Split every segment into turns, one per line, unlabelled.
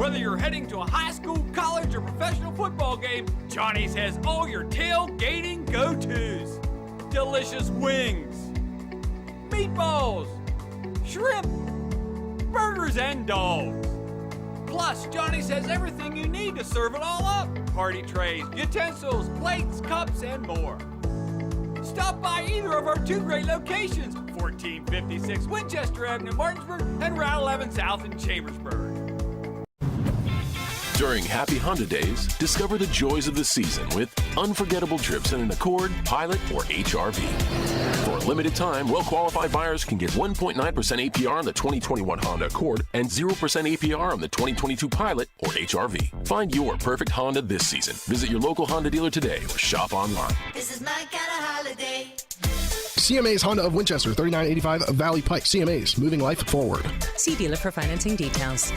Whether you're heading to a high school, college, or professional football game, Johnny's has all your tailgating go-tos. Delicious wings, meatballs, shrimp, burgers, and dogs. Plus, Johnny's has everything you need to serve it all up. Party trays, utensils, plates, cups, and more. Stop by either of our 2 great locations, 1456 Winchester Avenue, Martinsburg, and Route 11 South in Chambersburg.
During Happy Honda Days, discover the joys of the season with unforgettable trips in an Accord, Pilot, or HR-V. For a limited time, well-qualified buyers can get 1.9% APR on the 2021 Honda Accord and 0% APR on the 2022 Pilot or HR-V. Find your perfect Honda this season. Visit your local Honda dealer today or shop online.
This is my kind of holiday.
CMA's Honda of Winchester, 3985 Valley Pike. CMA's, moving life forward.
See dealer for financing details.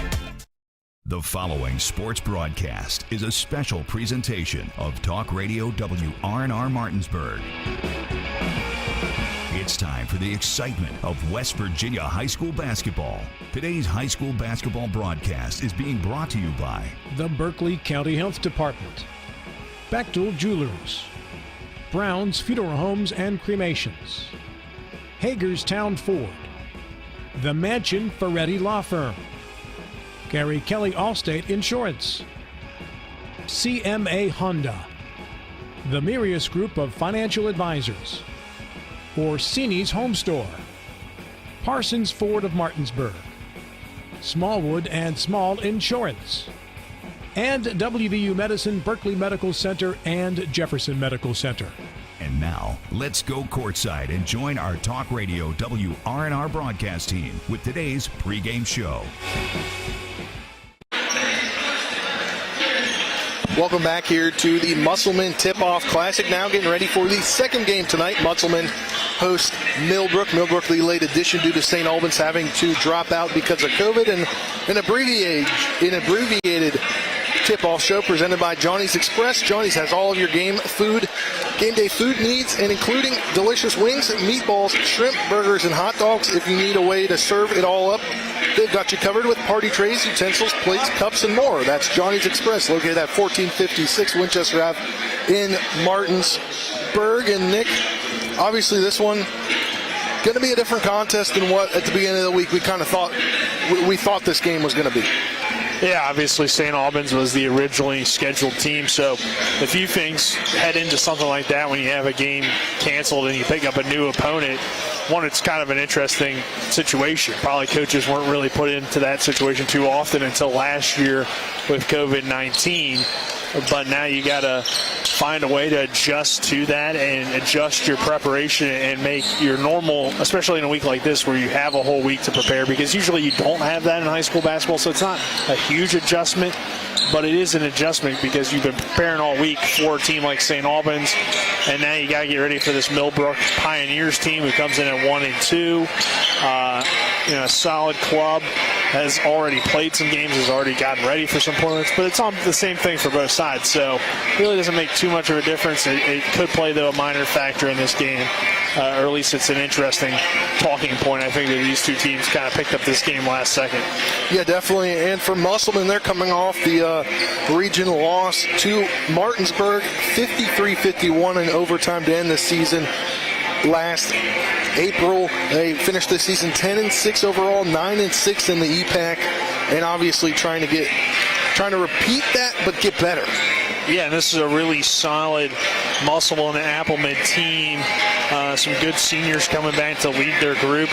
The following sports broadcast is a special presentation of Talk Radio WRNR Martinsburg. It's time for the excitement of West Virginia high school basketball. Today's high school basketball broadcast is being brought to you by
the Berkeley County Health Department, Bechtel Jewelers, Brown's Funeral Homes and Cremations, Hagerstown Ford, the Mansion Ferretti Law Firm, Gary Kelly Allstate Insurance, CMA Honda, the Mirius Group of Financial Advisors, Orsini's Home Store, Parsons Ford of Martinsburg, Smallwood and Small Insurance, and WVU Medicine, Berkeley Medical Center, and Jefferson Medical Center.
And now, let's go courtside and join our Talk Radio WRNR broadcast team with today's pregame show.
Welcome back here to the Musselman Tip-Off Classic. Now getting ready for the second game tonight. Musselman host Millbrook. Millbrook, the late addition due to St. Albans having to drop out because of COVID. And an abbreviated tip-off show presented by Johnny's Express. Johnny's has all of your game day food needs, and including delicious wings, meatballs, shrimp, burgers, and hot dogs. If you need a way to serve it all up, they've got you covered with party trays, utensils, plates, cups, and more. That's Johnny's Express, located at 1456 Winchester Ave in Martinsburg. And Nick, obviously this one going to be a different contest than what at the beginning of the week we kind of thought we thought this game was going to be.
Yeah, obviously St. Albans was the originally scheduled team, so a few things head into something like that when you have a game canceled and you pick up a new opponent. One, it's kind of an interesting situation. Probably coaches weren't really put into that situation too often until last year with COVID-19. But now you got to find a way to adjust to that and adjust your preparation and make your normal, especially in a week like this where you have a whole week to prepare, because usually you don't have that in high school basketball. So it's not a huge adjustment, but it is an adjustment because you've been preparing all week for a team like St. Albans, and now you got to get ready for this Millbrook Pioneers team who comes in at 1-2. A solid club, has already played some games, has already gotten ready for some tournaments, but it's on the same thing for both sides, so it really doesn't make too much of a difference. It could play, though, a minor factor in this game, or at least it's an interesting talking point. I think that these two teams kind of picked up this game last second.
Yeah, definitely, and for Musselman, they're coming off the regional loss to Martinsburg, 53-51 in overtime to end the season. Last April, they finished the season 10-6 overall, 9-6 in the EPAC, and obviously trying to repeat that but get better.
Yeah, and this is a really solid Musselman Appleman team. Some good seniors coming back to lead their group.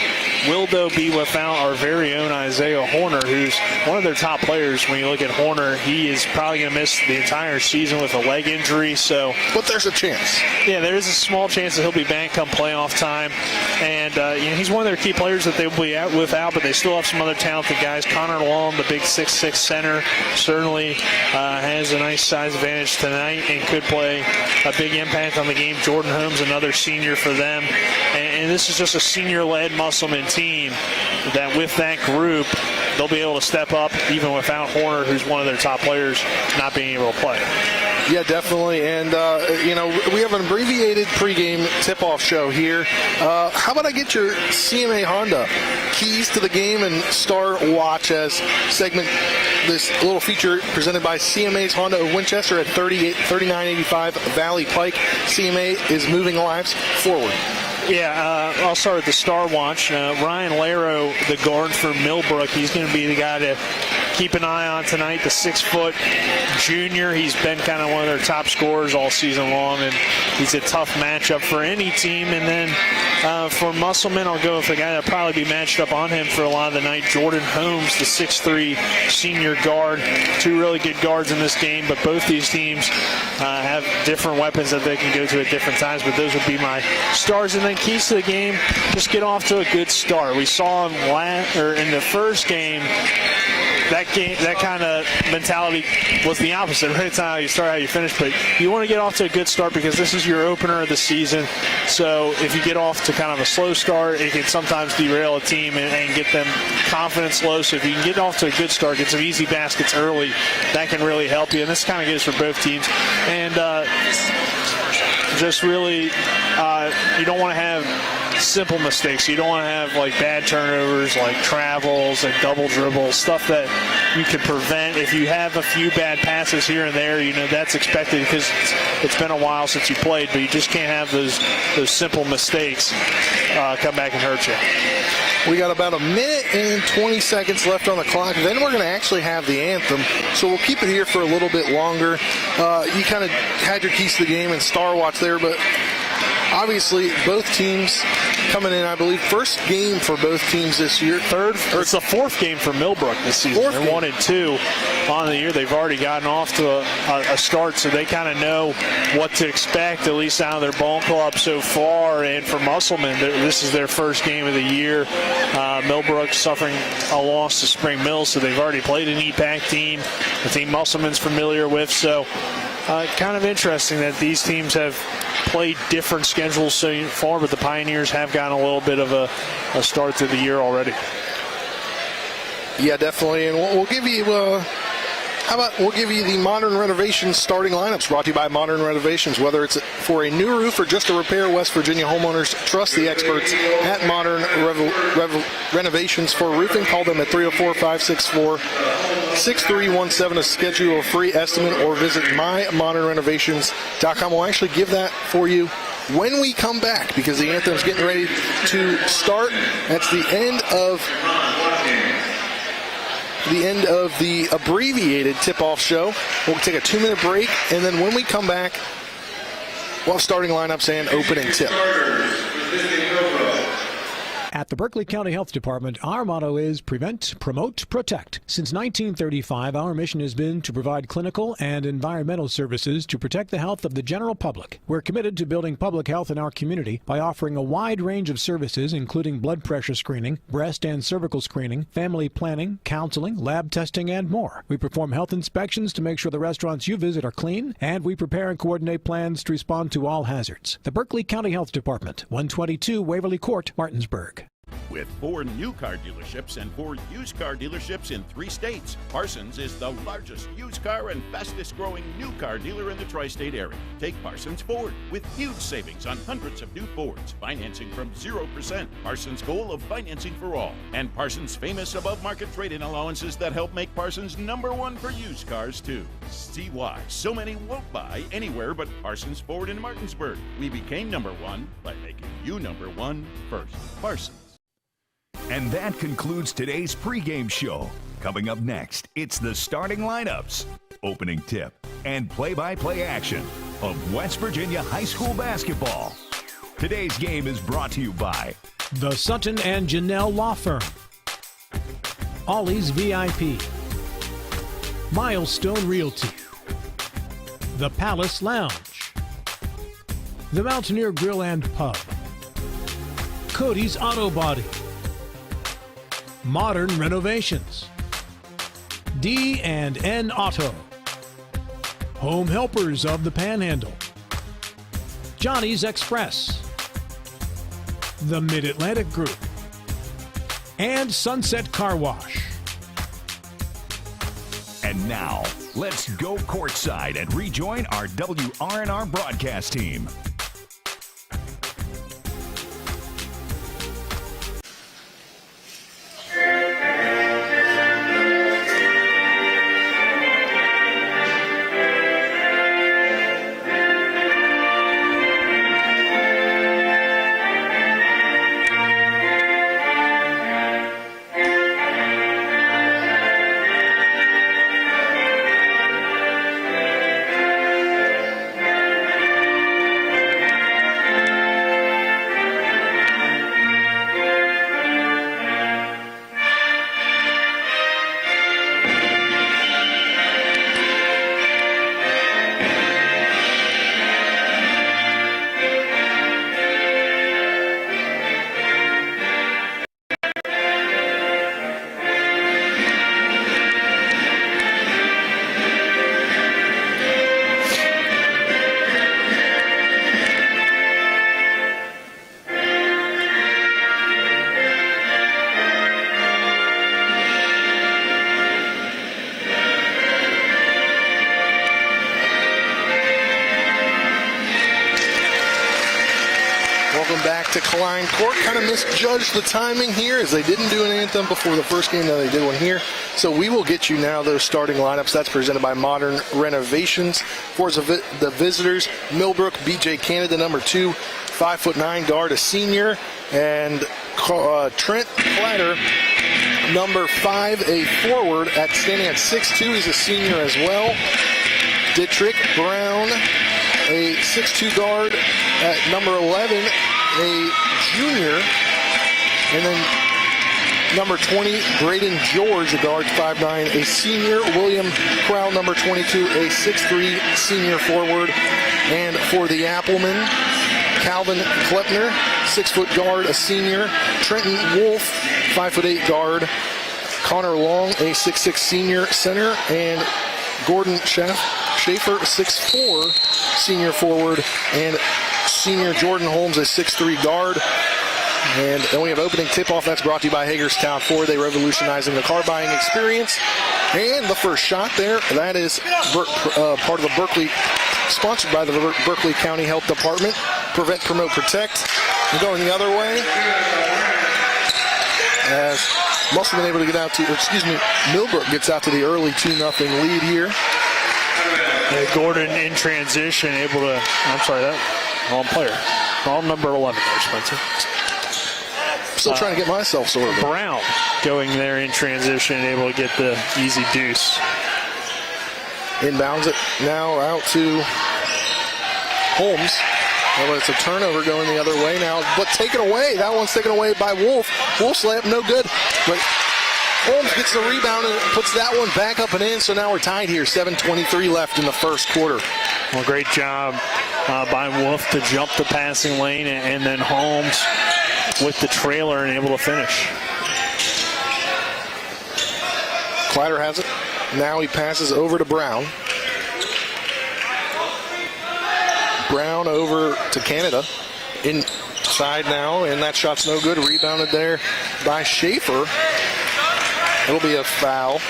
Will, though, be without our very own Isaiah Horner, who's one of their top players. When you look at Horner, he is probably going to miss the entire season with a leg injury.
But there's a chance.
Yeah, there is a small chance that he'll be back come playoff time. And he's one of their key players that they will be out without, but they still have some other talented guys. Connor Long, the big 6'6 center, certainly has a nice size advantage tonight and could play a big impact on the game. Jordan Holmes, another senior for them. And this is just a senior-led Musselman team that with that group, they'll be able to step up even without Horner, who's one of their top players, not being able to play.
Yeah, definitely. And, we have an abbreviated pregame tip-off show here. How about I get your CMA Honda keys to the game and start watch as segment this little feature presented by CMA's Honda of Winchester at 3985 Valley Pike. CMA is moving lives forward.
Yeah, I'll start with the Star Watch. Ryan Laro, the guard for Millbrook, he's going to be the guy to keep an eye on tonight. The 6-foot junior, he's been kind of one of their top scorers all season long, and he's a tough matchup for any team. And then for Musselman, I'll go with the guy that'll probably be matched up on him for a lot of the night, Jordan Holmes, the 6'3 senior guard. Two really good guards in this game, but both these teams have different weapons that they can go to at different times, but those would be my stars. And then keys to the game, just get off to a good start. We saw him in the first game. That kind of mentality was the opposite. Right? It's not how you start, how you finish. But you want to get off to a good start because this is your opener of the season. So if you get off to kind of a slow start, it can sometimes derail a team and get them confidence low. So if you can get off to a good start, get some easy baskets early, that can really help you. And this kind of goes for both teams. And just really, you don't want to have simple mistakes. You don't want to have like bad turnovers, like travels and double dribbles, stuff that you can prevent. If you have a few bad passes here and there, you know that's expected because it's been a while since you played, but you just can't have those simple mistakes come back and hurt you.
We got about a minute and 20 seconds left on the clock. Then we're going to actually have the anthem. So we'll keep it here for a little bit longer. You kind of had your keys to the game and Star Watch there, but obviously both teams coming in, I believe, first game for both teams this year.
It's the fourth game for Millbrook this season. They're 1-2 on the year. They've already gotten off to a start, so they kind of know what to expect, at least out of their ball club so far. And for Musselman, this is their first game of the year. Millbrook suffering a loss to Spring Mills, so they've already played an EPAC team, a team Musselman's familiar with. So kind of interesting that these teams have played different schedules so far, but the Pioneers have gotten a little bit of a start to the year already.
Yeah, definitely. And we'll give you we'll give you the Modern Renovations starting lineups brought to you by Modern Renovations. Whether it's for a new roof or just a repair, West Virginia homeowners trust the experts at Modern Renovations for roofing. Call them at 304-564-6317 to schedule a free estimate or visit mymodernrenovations.com. We'll actually give that for you when we come back because the anthem's getting ready to start. That's the end of the abbreviated tip-off show. We'll take a 2-minute break, and then when we come back, we'll have starting lineups and opening tip.
At the Berkeley County Health Department, our motto is prevent, promote, protect. Since 1935, our mission has been to provide clinical and environmental services to protect the health of the general public. We're committed to building public health in our community by offering a wide range of services, including blood pressure screening, breast and cervical screening, family planning, counseling, lab testing, and more. We perform health inspections to make sure the restaurants you visit are clean, and we prepare and coordinate plans to respond to all hazards. The Berkeley County Health Department, 122 Waverly Court, Martinsburg.
With 4 new car dealerships and 4 used car dealerships in 3 states, Parsons is the largest used car and fastest growing new car dealer in the tri-state area. Take Parsons Ford with huge savings on hundreds of new Fords, financing from 0%. Parsons' goal of financing for all, and Parsons' famous above-market trade-in allowances that help make Parsons #1 for used cars too. See why so many won't buy anywhere but Parsons Ford in Martinsburg. We became #1 by making you #1 first. Parsons.
And that concludes today's pregame show. Coming up next, it's the starting lineups, opening tip, and play-by-play action of West Virginia high school basketball. Today's game is brought to you by
the Sutton and Janelle Law Firm, Ollie's VIP, Milestone Realty, the Palace Lounge, the Mountaineer Grill and Pub, Cody's Auto Body, Modern Renovations, D&N Auto, Home Helpers of the Panhandle, Johnny's Express, the Mid-Atlantic Group, and Sunset Car Wash.
And now, let's go courtside and rejoin our WRNR broadcast team.
to Klein Court. Kind of misjudged the timing here as they didn't do an anthem before the first game. Now they did one here. So we will get you now those starting lineups. That's presented by Modern Renovations. For the visitors, Millbrook, B.J. Canada, number 2, 5'9" guard, a senior. And Trent Platter, number 5, a forward, standing at 6'2". He's a senior as well. Dietrich Brown, a 6'2" guard at number 11, a junior. And then number 20, Braden George, a guard, 5'9", a senior. William Crowell, number 22, a 6'3" senior forward. And for the Appleman, Calvin Klepner, 6-foot guard, a senior. Trenton Wolf, 5'8" guard. Connor Long, a 6'6" senior center. And Gordon Schaefer, 6'4", senior forward. And senior Jordan Holmes, a 6'3" guard. And then we have opening tip-off. That's brought to you by Hagerstown Ford. They revolutionizing the car buying experience. And the first shot there, that is part of the Berkeley, sponsored by the Berkeley County Health Department. Prevent, promote, protect. And going the other way, as Musselman able to get out to, Millbrook gets out to the early 2-0 lead here.
And Gordon in transition, able to, wrong player. Wrong number 11 there, Spencer.
Still trying to get myself sorted.
Brown going there in transition, able to get the easy deuce.
Inbounds it now out to Holmes. Well, it's a turnover going the other way now, but taken away. That one's taken away by Wolf. Wolf's layup, no good. But Holmes gets the rebound and puts that one back up and in, so now we're tied here. 7:23 left in the first quarter.
Well, great job by Wolf to jump the passing lane, and then Holmes with the trailer and able to finish.
Clatter has it. Now he passes over to Brown. Brown over to Canada. Inside now, and that shot's no good. Rebounded there by Schaefer. It'll be a foul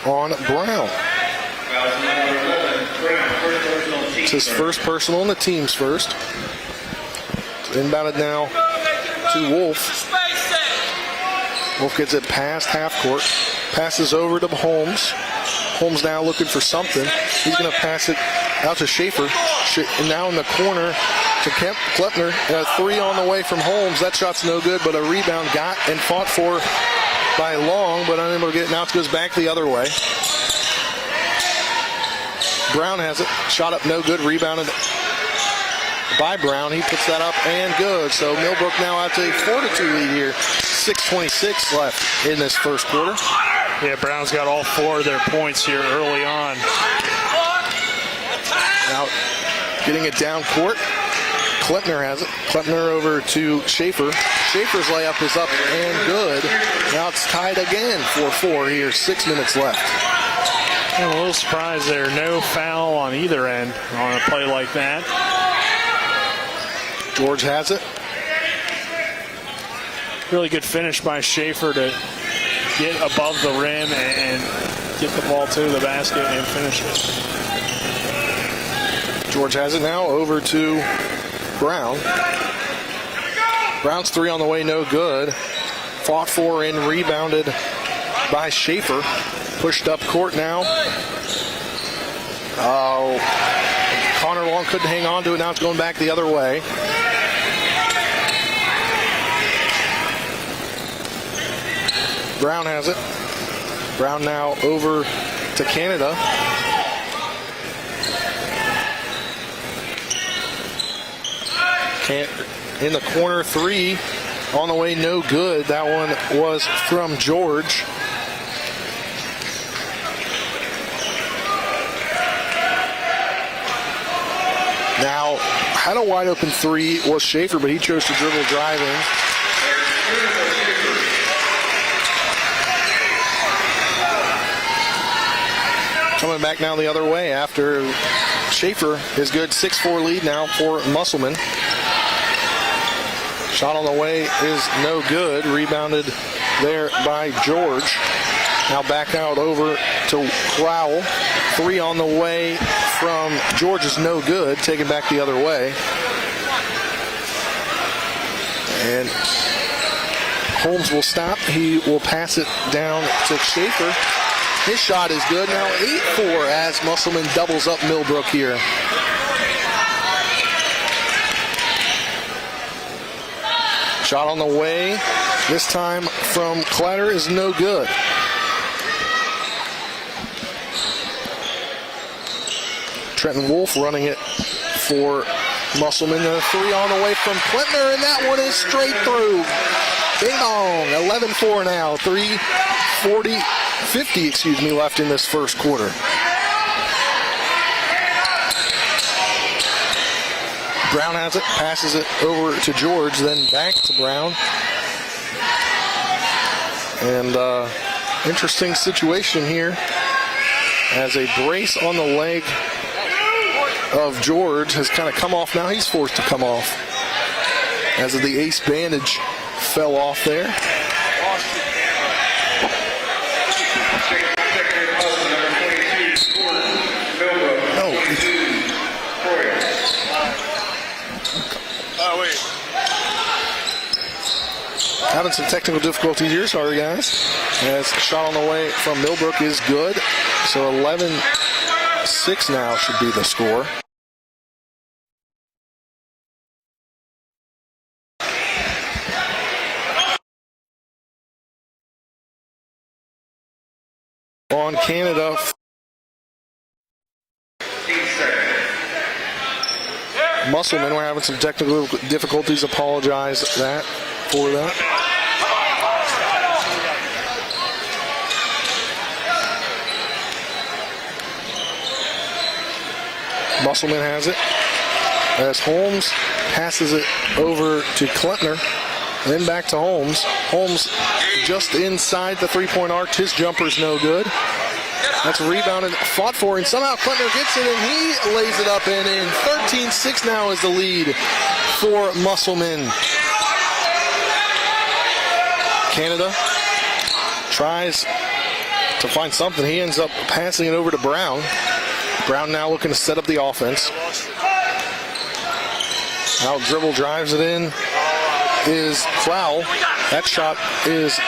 on Brown. It's his first personal and the team's first. Inbounded now to Wolf. Wolf gets it past half court. Passes over to Holmes. Holmes now looking for something. He's going to pass it out to Schaefer. Now in the corner to Klepner. A 3 on the way from Holmes. That shot's no good, but a rebound got and fought for by Long, but unable to get it. Now it goes back the other way. Brown has it. Shot up no good. Rebounded by Brown. He puts that up and good. So Millbrook now out to a 4-2 lead here. 6:26 left in this first quarter.
Yeah, Brown's got all 4 of their points here early on.
Now getting it down court. Klepner has it. Klepner over to Schaefer. Schaefer's layup is up and good. Now it's tied again 4-4 here. 6 minutes left.
I'm a little surprised there. No foul on either end on a play like that.
George has it.
Really good finish by Schaefer to get above the rim and get the ball to the basket and finish it.
George has it now over to Brown. Brown's 3 on the way, no good. Fought for and rebounded by Schaefer. Pushed up court now. Oh, Connor Long couldn't hang on to it. Now it's going back the other way. Brown has it. Brown now over to Canada. In the corner, 3 on the way, no good. That one was from George. Now, had a wide open 3 was Schaefer, but he chose to dribble driving. Coming back now the other way after Schaefer is good. 6-4 lead now for Musselman. Shot on the way is no good. Rebounded there by George. Now back out over to Crowell. 3 on the way from George is no good, taken back the other way. And Holmes will stop. He will pass it down to Schaefer. His shot is good. Now 8-4 as Musselman doubles up Millbrook here. Shot on the way. This time from Clatter is no good. Trenton Wolf running it for Musselman. A 3 on the way from Klempner, and that one is straight through. Ding dong. 11-4 now. 3:50 left in this first quarter. Brown has it, passes it over to George, then back to Brown. And interesting situation here as a brace on the leg of George has kind of come off. Now he's forced to come off as the ace bandage fell off there. Having some technical difficulties here, sorry guys. As shot on the way from Millbrook is good. So 11-6 now should be the score. On Canada. Musselman, we're having some technical difficulties. Apologize for that. Musselman has it as Holmes passes it over to Klempner, then back to Holmes. Holmes just inside the three-point arc. His jumper's no good. That's rebounded, fought for, and somehow Klempner gets it, and he lays it up and in. 13-6 now is the lead for Musselman. Canada tries to find something. He ends up passing it over to Brown. Brown now looking to set up the offense. Out dribble, drives it in, is Clow. That shot is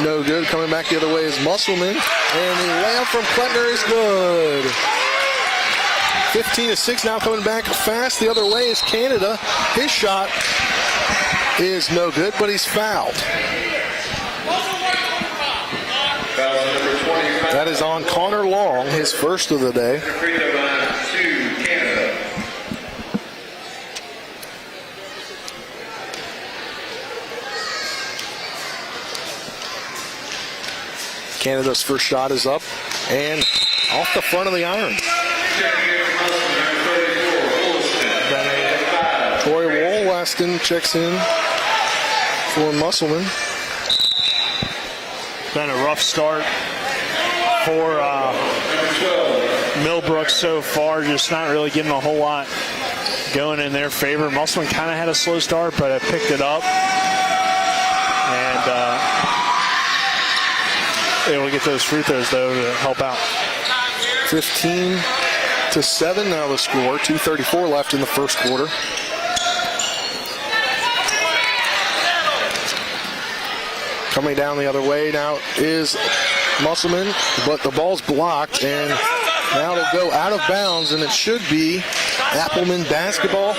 no good. Coming back the other way is Musselman. And the layup from Klempner is good. 15-6 now, coming back fast the other way is Canada. His shot is no good, but he's fouled. That is on Connor Long, his first of the day. Canada's first shot is up and off the front of the iron. Troy Wollaston checks in for Musselman.
Been a rough start for Millbrook so far, just not really getting a whole lot going in their favor. Musselman kind of had a slow start, but I picked it up and able to get those free throws though to help out.
15-7 now the score. 2:34 left in the first quarter. Coming down the other way now is Musselman, but the ball's blocked, and now it'll go out of bounds, and it should be Appleman basketball.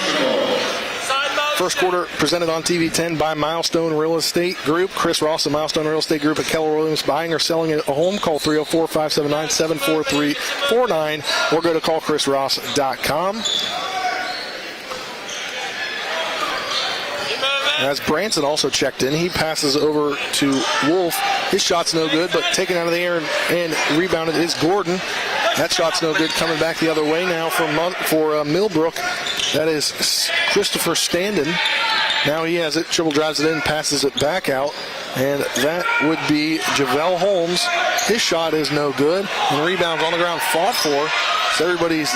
First quarter presented on TV 10 by Milestone Real Estate Group. Chris Ross of Milestone Real Estate Group at Keller Williams. Buying or selling a home, call 304-579-74349 or go to callchrisross.com. As Branson also checked in, he passes over to Wolf. His shot's no good, but taken out of the air and rebounded is Gordon. That shot's no good. Coming back the other way now for Millbrook. That is Christopher Standen. Now he has it. Triple drives it in, passes it back out. And that would be Javel Holmes. His shot is no good. And rebounds on the ground fought for. So everybody's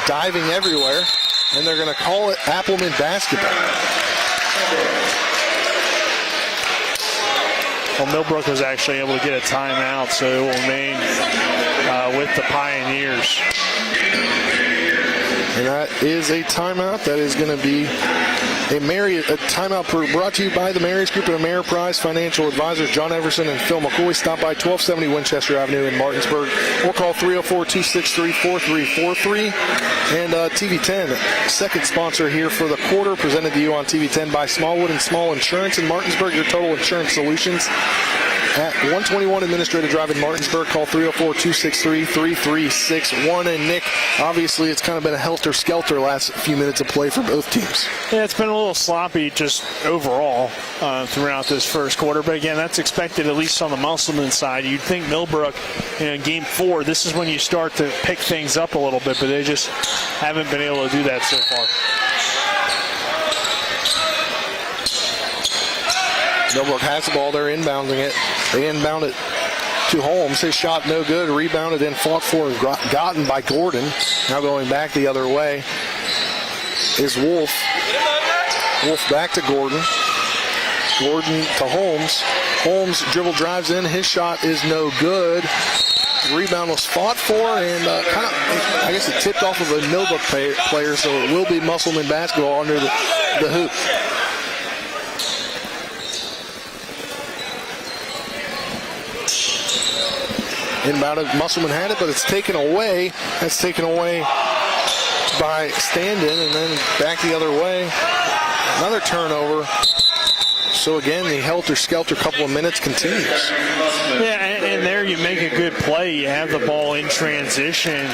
diving everywhere. And they're going to call it Appleman basketball.
Well, Millbrook was actually able to get a timeout, so it will remain with the Pioneers.
And that is a timeout. That is going to be a timeout brought to you by the Marys Group and Ameriprise Financial Advisors John Everson and Phil McCoy. Stop by 1270 Winchester Avenue in Martinsburg or call 304-263-4343. And TV10, second sponsor here for the quarter, presented to you on TV10 by Smallwood and Small Insurance in Martinsburg, your total insurance solutions. At 121 Administrative Drive in Martinsburg, call 304-263-3361. And Nick, obviously it's kind of been a helter-skelter last few minutes of play for both teams.
Yeah, it's been a little sloppy just overall throughout this first quarter. But again, that's expected at least on the Musselman side. You'd think Millbrook, in game 4, this is when you start to pick things up a little bit, but they just haven't been able to do that so far.
Millbrook has the ball. They're inbounding it. They inbound it to Holmes. His shot no good. Rebounded and fought for and gotten by Gordon. Now going back the other way is Wolf. Wolf back to Gordon. Gordon to Holmes. Holmes dribble drives in. His shot is no good. The rebound was fought for and I guess it tipped off of a Millbrook player, so it will be Musselman basketball under the hoop. Inbounded, Musselman had it, but it's taken away. That's taken away by Standen, and then back the other way. Another turnover. So again, the helter-skelter couple of minutes continues.
Yeah, and there you make a good play. You have the ball in transition.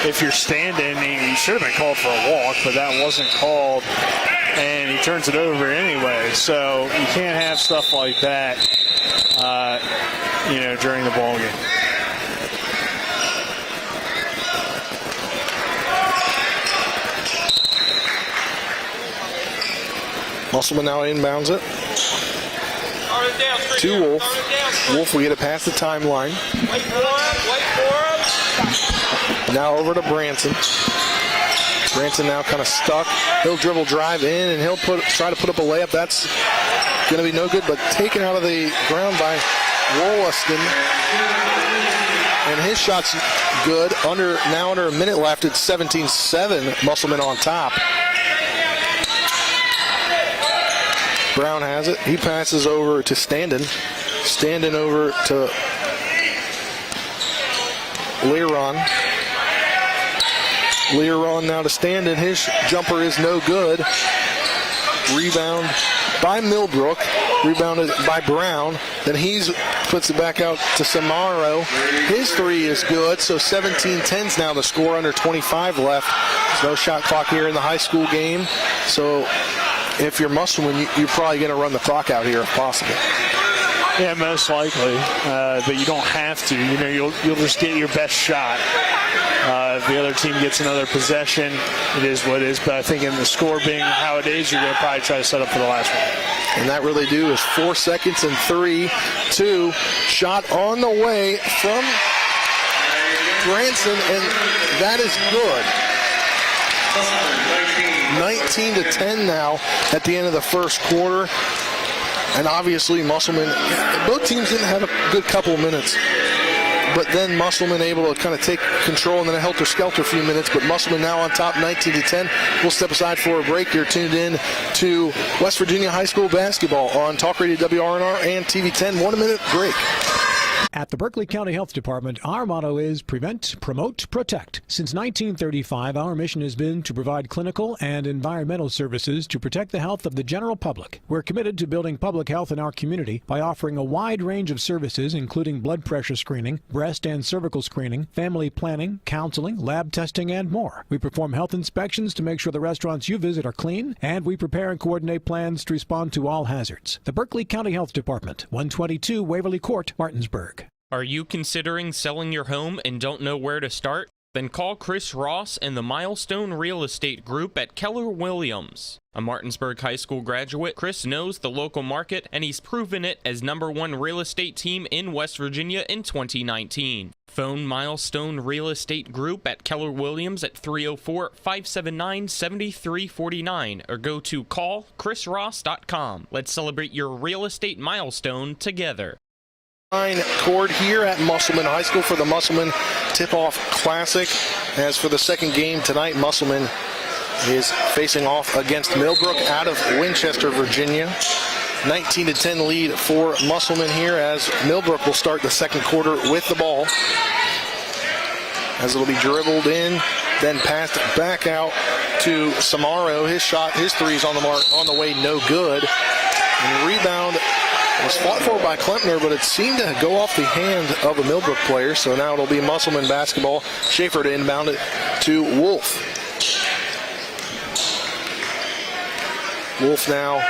If you're Standen, he should have been called for a walk, but that wasn't called, and he turns it over anyway. So you can't have stuff like that, during the ball game.
Musselman now inbounds it to Wolf. Wolf will get it past the timeline.
Wait for him.
Now over to Branson. Branson now kind of stuck. He'll dribble drive in and he'll try to put up a layup. That's going to be no good, but taken out of the ground by Wollaston. And his shot's good. Under a minute left. It's 17-7. Musselman on top. Brown has it. He passes over to Standen. Standen over to Learon. Learon now to Standen. His jumper is no good. Rebound by Millbrook. Rebounded by Brown. Then he puts it back out to Samaro. His three is good. So 17-10's now the score, under 25 left. There's no shot clock here in the high school game. So if you're Musselman, you're probably going to run the clock out here if possible.
Yeah, most likely, but you don't have to. You'll just get your best shot. If the other team gets another possession, it is what it is. But I think in the score being how it is, you're going to probably try to set up for the last one.
And that really is 4 seconds and 3-2. Shot on the way from Branson, and that is good. 19-10 now at the end of the first quarter. And obviously Musselman, both teams didn't have a good couple of minutes. But then Musselman able to kind of take control, and then a helter-skelter few minutes. But Musselman now on top, 19-10. We'll step aside for a break. You're tuned in to West Virginia High School basketball on Talk Radio WRNR and TV10. 1 minute break.
At the Berkeley County Health Department, our motto is prevent, promote, protect. Since 1935, our mission has been to provide clinical and environmental services to protect the health of the general public. We're committed to building public health in our community by offering a wide range of services, including blood pressure screening, breast and cervical screening, family planning, counseling, lab testing, and more. We perform health inspections to make sure the restaurants you visit are clean, and we prepare and coordinate plans to respond to all hazards. The Berkeley County Health Department, 122 Waverly Court, Martinsburg.
Are you considering selling your home and don't know where to start? Then call Chris Ross and the Milestone Real Estate Group at Keller Williams. A Martinsburg High School graduate, Chris knows the local market, and he's proven it as #1 real estate team in West Virginia in 2019. Phone Milestone Real Estate Group at Keller Williams at 304-579-7349 or go to callchrisross.com. Let's celebrate your real estate milestone together.
Court here at Musselman High School for the Musselman Tip-Off Classic. As for the second game tonight, Musselman is facing off against Millbrook out of Winchester, Virginia. 19-10 lead for Musselman here as Millbrook will start the second quarter with the ball. As it'll be dribbled in, then passed back out to Samaro. His shot, his three's on the mark, on the way, no good. And the rebound was fought for by Klempner, but it seemed to go off the hand of a Millbrook player. So now it'll be Musselman basketball. Schaefer to inbound it to Wolf. Wolf now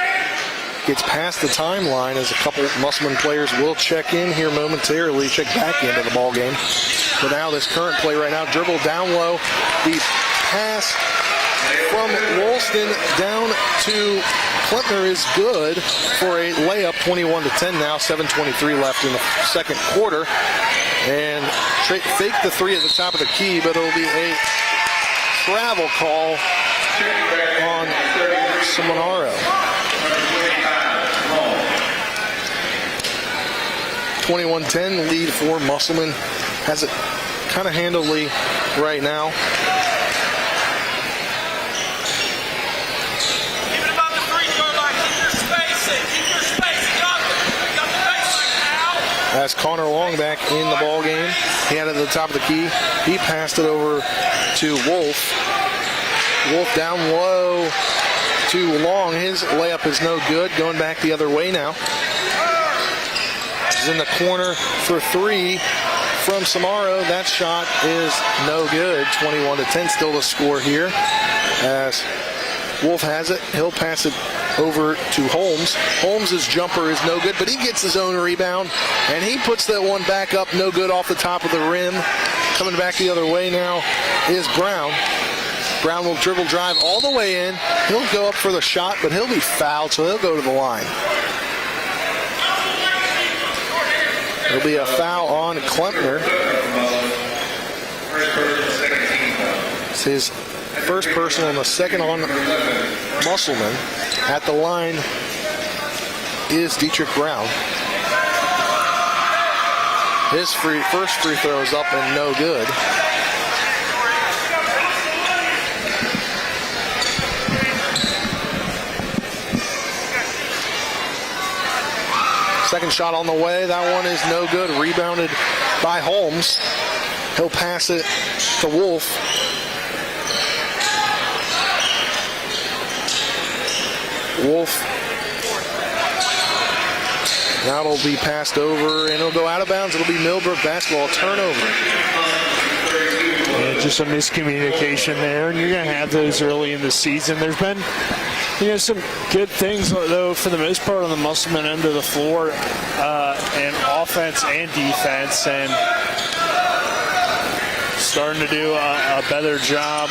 gets past the timeline as a couple Musselman players will check in here momentarily, check back into the ball game. But now this current play right now, dribble down low, the pass from Woolston down to Klempner is good for a layup, 21-10 now, 7:23 left in the second quarter. And fake the three at the top of the key, but it'll be a travel call on Samonaro. 21-10 lead for Musselman. Has it kind of handily right now. As Connor Long back in the ball game, he had it at the top of the key. He passed it over to Wolf. Wolf down low to Long. His layup is no good. Going back the other way now. He's in the corner for three from Samaro. That shot is no good. 21-10 still the score here. As Wolf has it, he'll pass it over to Holmes. Holmes' jumper is no good, but he gets his own rebound, and he puts that one back up, no good off the top of the rim. Coming back the other way now is Brown. Brown will dribble drive all the way in. He'll go up for the shot, but he'll be fouled, so he'll go to the line. It'll be a foul on Klempner. It's his first personal and the second on Musselman. At the line is Dietrich Brown. His first free throw is up and no good. Second shot on the way. That one is no good. Rebounded by Holmes. He'll pass it to Wolf. Wolf. Now it'll be passed over and it'll go out of bounds. It'll be Millbrook basketball turnover.
Yeah, just a miscommunication there, and you're going to have those early in the season. There's been, some good things though for the most part on the Musselman end of the floor, and offense and defense, and starting to do a better job.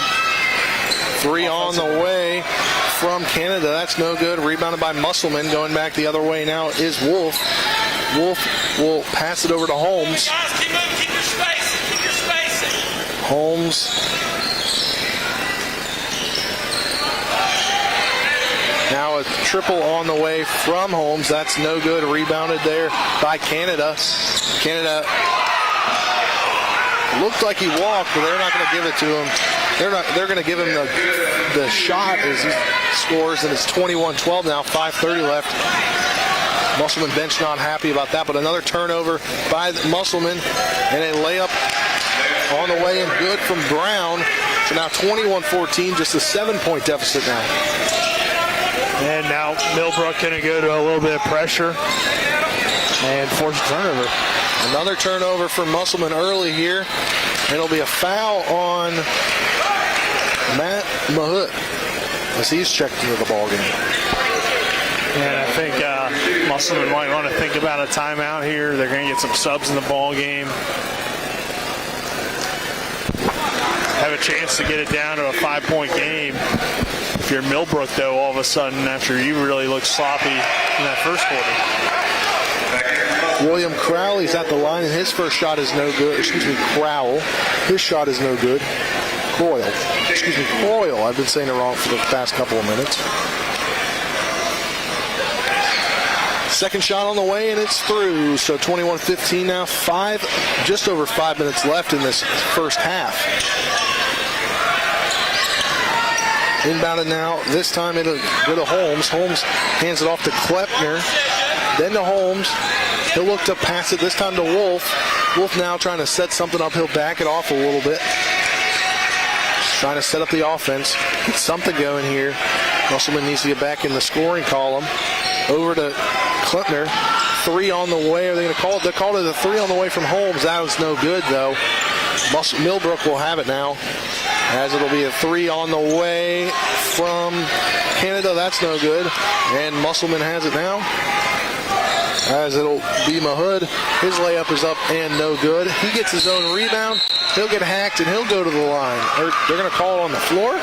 Three on the way from Canada. That's no good. Rebounded by Musselman. Going back the other way now is Wolf. Wolf will pass it over to Holmes.
Keep your spacing.
Holmes. Now a triple on the way from Holmes. That's no good. Rebounded there by Canada. Canada looked like he walked, but they're not going to give it to him. They're going to give him the shot as he scores, and it's 21-12 now, 5:30 left. Musselman bench not happy about that, but another turnover by Musselman, and a layup on the way and good from Brown. So now 21-14, just a 7-point deficit now.
And now Millbrook going to go to a little bit of pressure and force a turnover.
Another turnover for Musselman early here. It'll be a foul on Matt Mahut as he's checked into the ball game.
And I think Musselman might want to think about a timeout here. They're going to get some subs in the ball game. Have a chance to get it down to a 5-point game. If you're Millbrook, though, all of a sudden, after you really looked sloppy in that first quarter.
William Crowley's at the line, and his first shot is no good. Crowell. His shot is no good. Croyle. I've been saying it wrong for the past couple of minutes. Second shot on the way, and it's through. So 21-15 now. Just over 5 minutes left in this first half. Inbounded now. This time it'll go to Holmes. Holmes hands it off to Klepner. Then to Holmes. He'll look to pass it this time to Wolf. Wolf now trying to set something up. He'll back it off a little bit. Trying to set up the offense. Get something going here. Musselman needs to get back in the scoring column. Over to Klepner. 3 on the way. Are they going to call it? They called it a 3 on the way from Holmes. That was no good, though. Millbrook will have it now, as it'll be a 3 on the way from Canada. That's no good. And Musselman has it now, as it'll be Mahood. His layup is up and no good. He gets his own rebound. He'll get hacked and he'll go to the line. They're going to call it on the floor.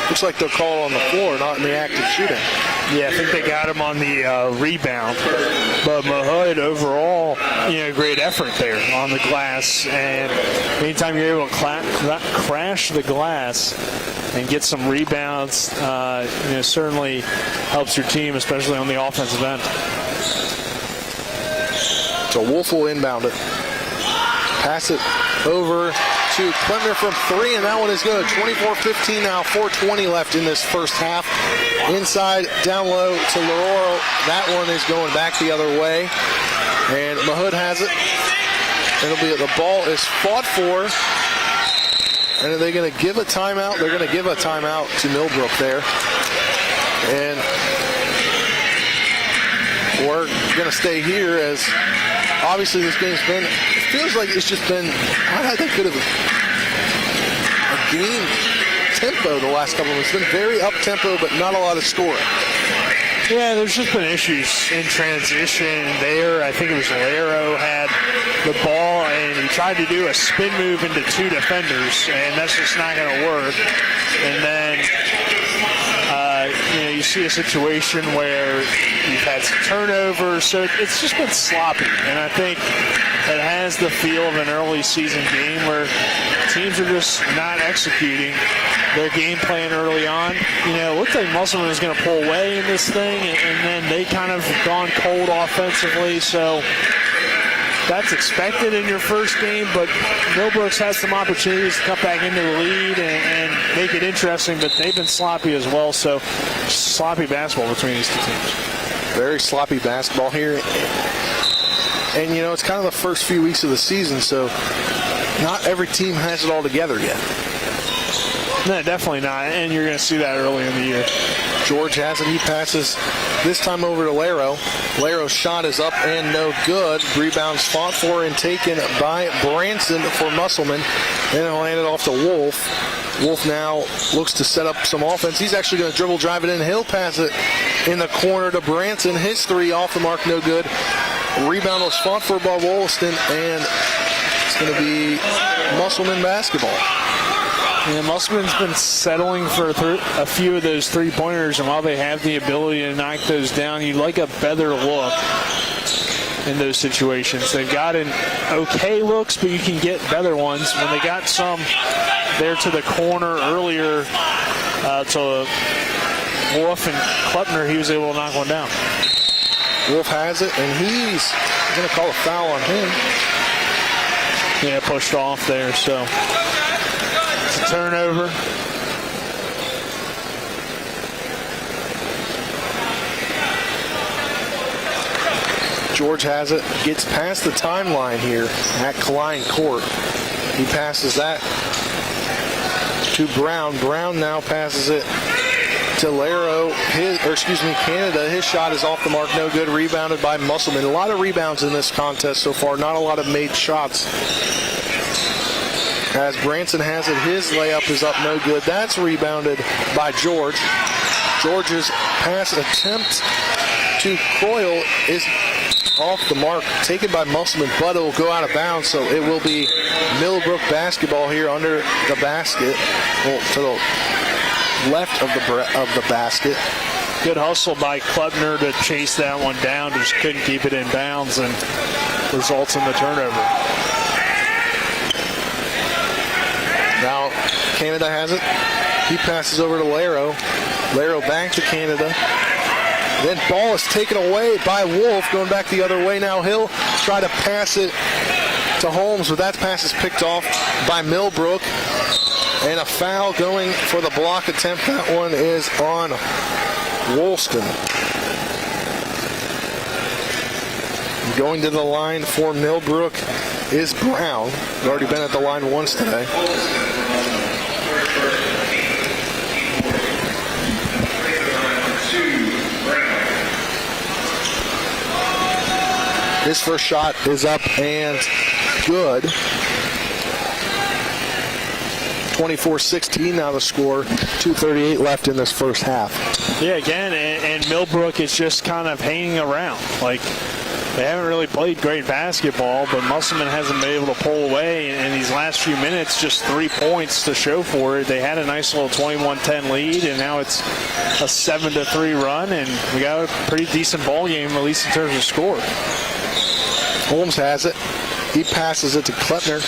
Looks like they'll call it on the floor, not in the act of shooting.
Yeah, I think they got him on the rebound. But Mahood overall, great effort there on the glass. And anytime you're able to crash the glass and get some rebounds, certainly helps your team, especially on the offensive end.
So Wolf will inbound it. Pass it over to Klepner from 3, and that one is good. 24-15 now, 4:20 left in this first half. Inside, down low to Laurel. That one is going back the other way. And Mahood has it. The ball is fought for. And are they going to give a timeout? They're going to give a timeout to Millbrook there. And we're going to stay here, as obviously this game's been, it feels like it's just been, I think could have a game tempo the last couple of months. It's been very up-tempo, but not a lot of scoring.
Yeah, there's just been issues in transition there. I think it was Laro had the ball, and he tried to do a spin move into 2 defenders, and that's just not going to work. And then, you see a situation where you've had some turnovers, so it's just been sloppy. And I think it has the feel of an early season game where teams are just not executing their game plan early on. It looked like Musselman was going to pull away in this thing, and then they kind of gone cold offensively. So that's expected in your first game, but Millbrook's had some opportunities to come back into the lead and make it interesting, but they've been sloppy as well. So sloppy basketball between these two teams.
Very sloppy basketball here. And, it's kind of the first few weeks of the season, so not every team has it all together yet.
No, definitely not, and you're going to see that early in the year.
George has it. He passes this time over to Laro. Laro's shot is up and no good. Rebounds fought for and taken by Branson for Musselman. Then he'll hand it off to Wolf. Wolf now looks to set up some offense. He's actually going to dribble, drive it in. He'll pass it in the corner to Branson. His 3 off the mark, no good. Rebound was fought for by Wollaston, and it's going to be Musselman basketball.
Yeah, Musselman's been settling for a few of those 3-pointers, and while they have the ability to knock those down, you'd like a better look in those situations. They've gotten okay looks, but you can get better ones. When they got some there to the corner earlier to Wolf and Klepner, he was able to knock one down.
Wolf has it, and he's going to call a foul on him.
Yeah, pushed off there, so it's a turnover.
George has it, gets past the timeline here at Klein Court. He passes that to Brown. Brown now passes it to Laro. Canada. His shot is off the mark, no good. Rebounded by Musselman. A lot of rebounds in this contest so far, not a lot of made shots. As Branson has it, his layup is up, no good. That's rebounded by George. George's pass attempt to Coyle is off the mark, taken by Musselman, but it will go out of bounds, so it will be Millbrook basketball here under the basket, to the left of the basket.
Good hustle by Klepner to chase that one down, just couldn't keep it in bounds, and results in the turnover.
Now Canada has it. He passes over to Laro. Laro back to Canada. Then ball is taken away by Wolf. Going back the other way now. He'll try to pass it to Holmes, but that pass is picked off by Millbrook. And a foul going for the block attempt. That one is on Woolston. Going to the line for Millbrook is Brown. He's already been at the line once today. His first shot is up and good. 24-16 now the score. 2:38 left in this first half.
Yeah, again, and Millbrook is just kind of hanging around. Like, they haven't really played great basketball, but Musselman hasn't been able to pull away. In these last few minutes, just 3 points to show for it. They had a nice little 21-10 lead, and now it's a 7-3 run, and we got a pretty decent ball game, at least in terms of score.
Holmes has it. He passes it to Kleppner.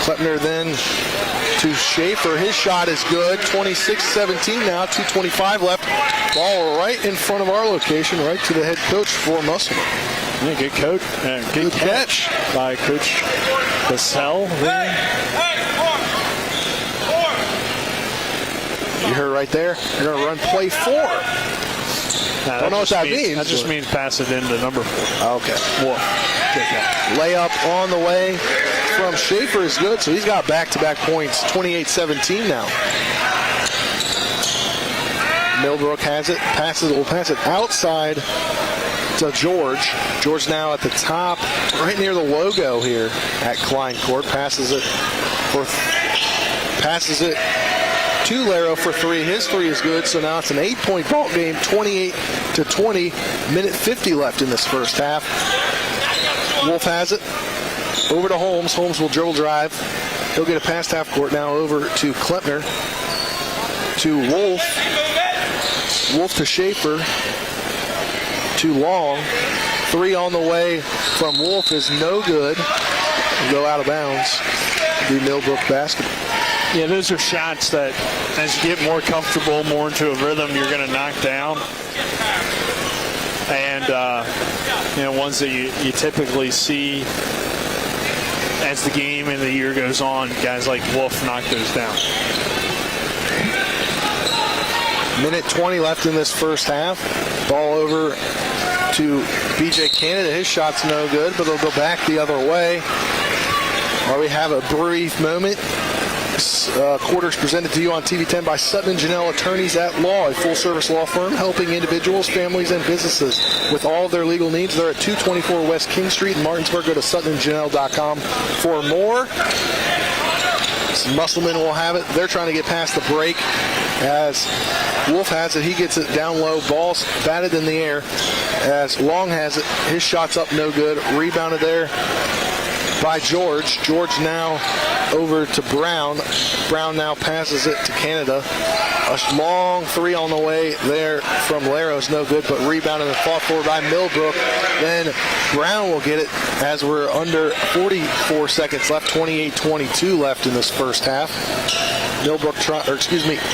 Kleppner then to Schaefer. His shot is good. 26-17 now. 2:25 left. Ball right in front of our location, right to the head coach for Musselman.
Yeah, good coach. Good catch by Coach Cassell.
You heard right there. They're going to run play 4. Don't know what that means.
That just means pass it into number 4.
Okay.
Wolf.
Layup on the way from Schaefer is good, so he's got back-to-back points. 28-17 now. Millbrook has it. Will pass it outside to George. George now at the top, right near the logo here at Klein Court. Passes it to Laro for 3. His 3 is good, so now it's an 8-point ball game, 28-20. Minute 50 left in this first half. Wolf has it. Over to Holmes. Holmes will dribble drive. He'll get a past half court now over to Kleppner. To Wolf. Wolf to Schaefer. To Long. 3 on the way from Wolf is no good. Will go out of bounds. The Millbrook basketball.
Yeah, those are shots that as you get more comfortable, more into a rhythm, you're going to knock down. And, ones that you typically see as the game and the year goes on, guys like Wolf knock those down.
Minute 20 left in this first half. Ball over to B.J. Canada. His shot's no good, but it'll go back the other way. While we have a brief moment. Quarters presented to you on TV 10 by Sutton & Janelle Attorneys at Law, a full-service law firm helping individuals, families, and businesses with all of their legal needs. They're at 224 West King Street in Martinsburg. Go to suttonandjanelle.com for more. Musselman will have it. They're trying to get past the break as Wolf has it. He gets it down low. Ball's batted in the air as Long has it. His shot's up, no good. Rebounded there by George. George now over to Brown. Brown now passes it to Canada. A long 3 on the way there from Laros, no good, but rebounded and fought for by Millbrook. Then Brown will get it as we're under 44 seconds left. 28-22 left in this first half.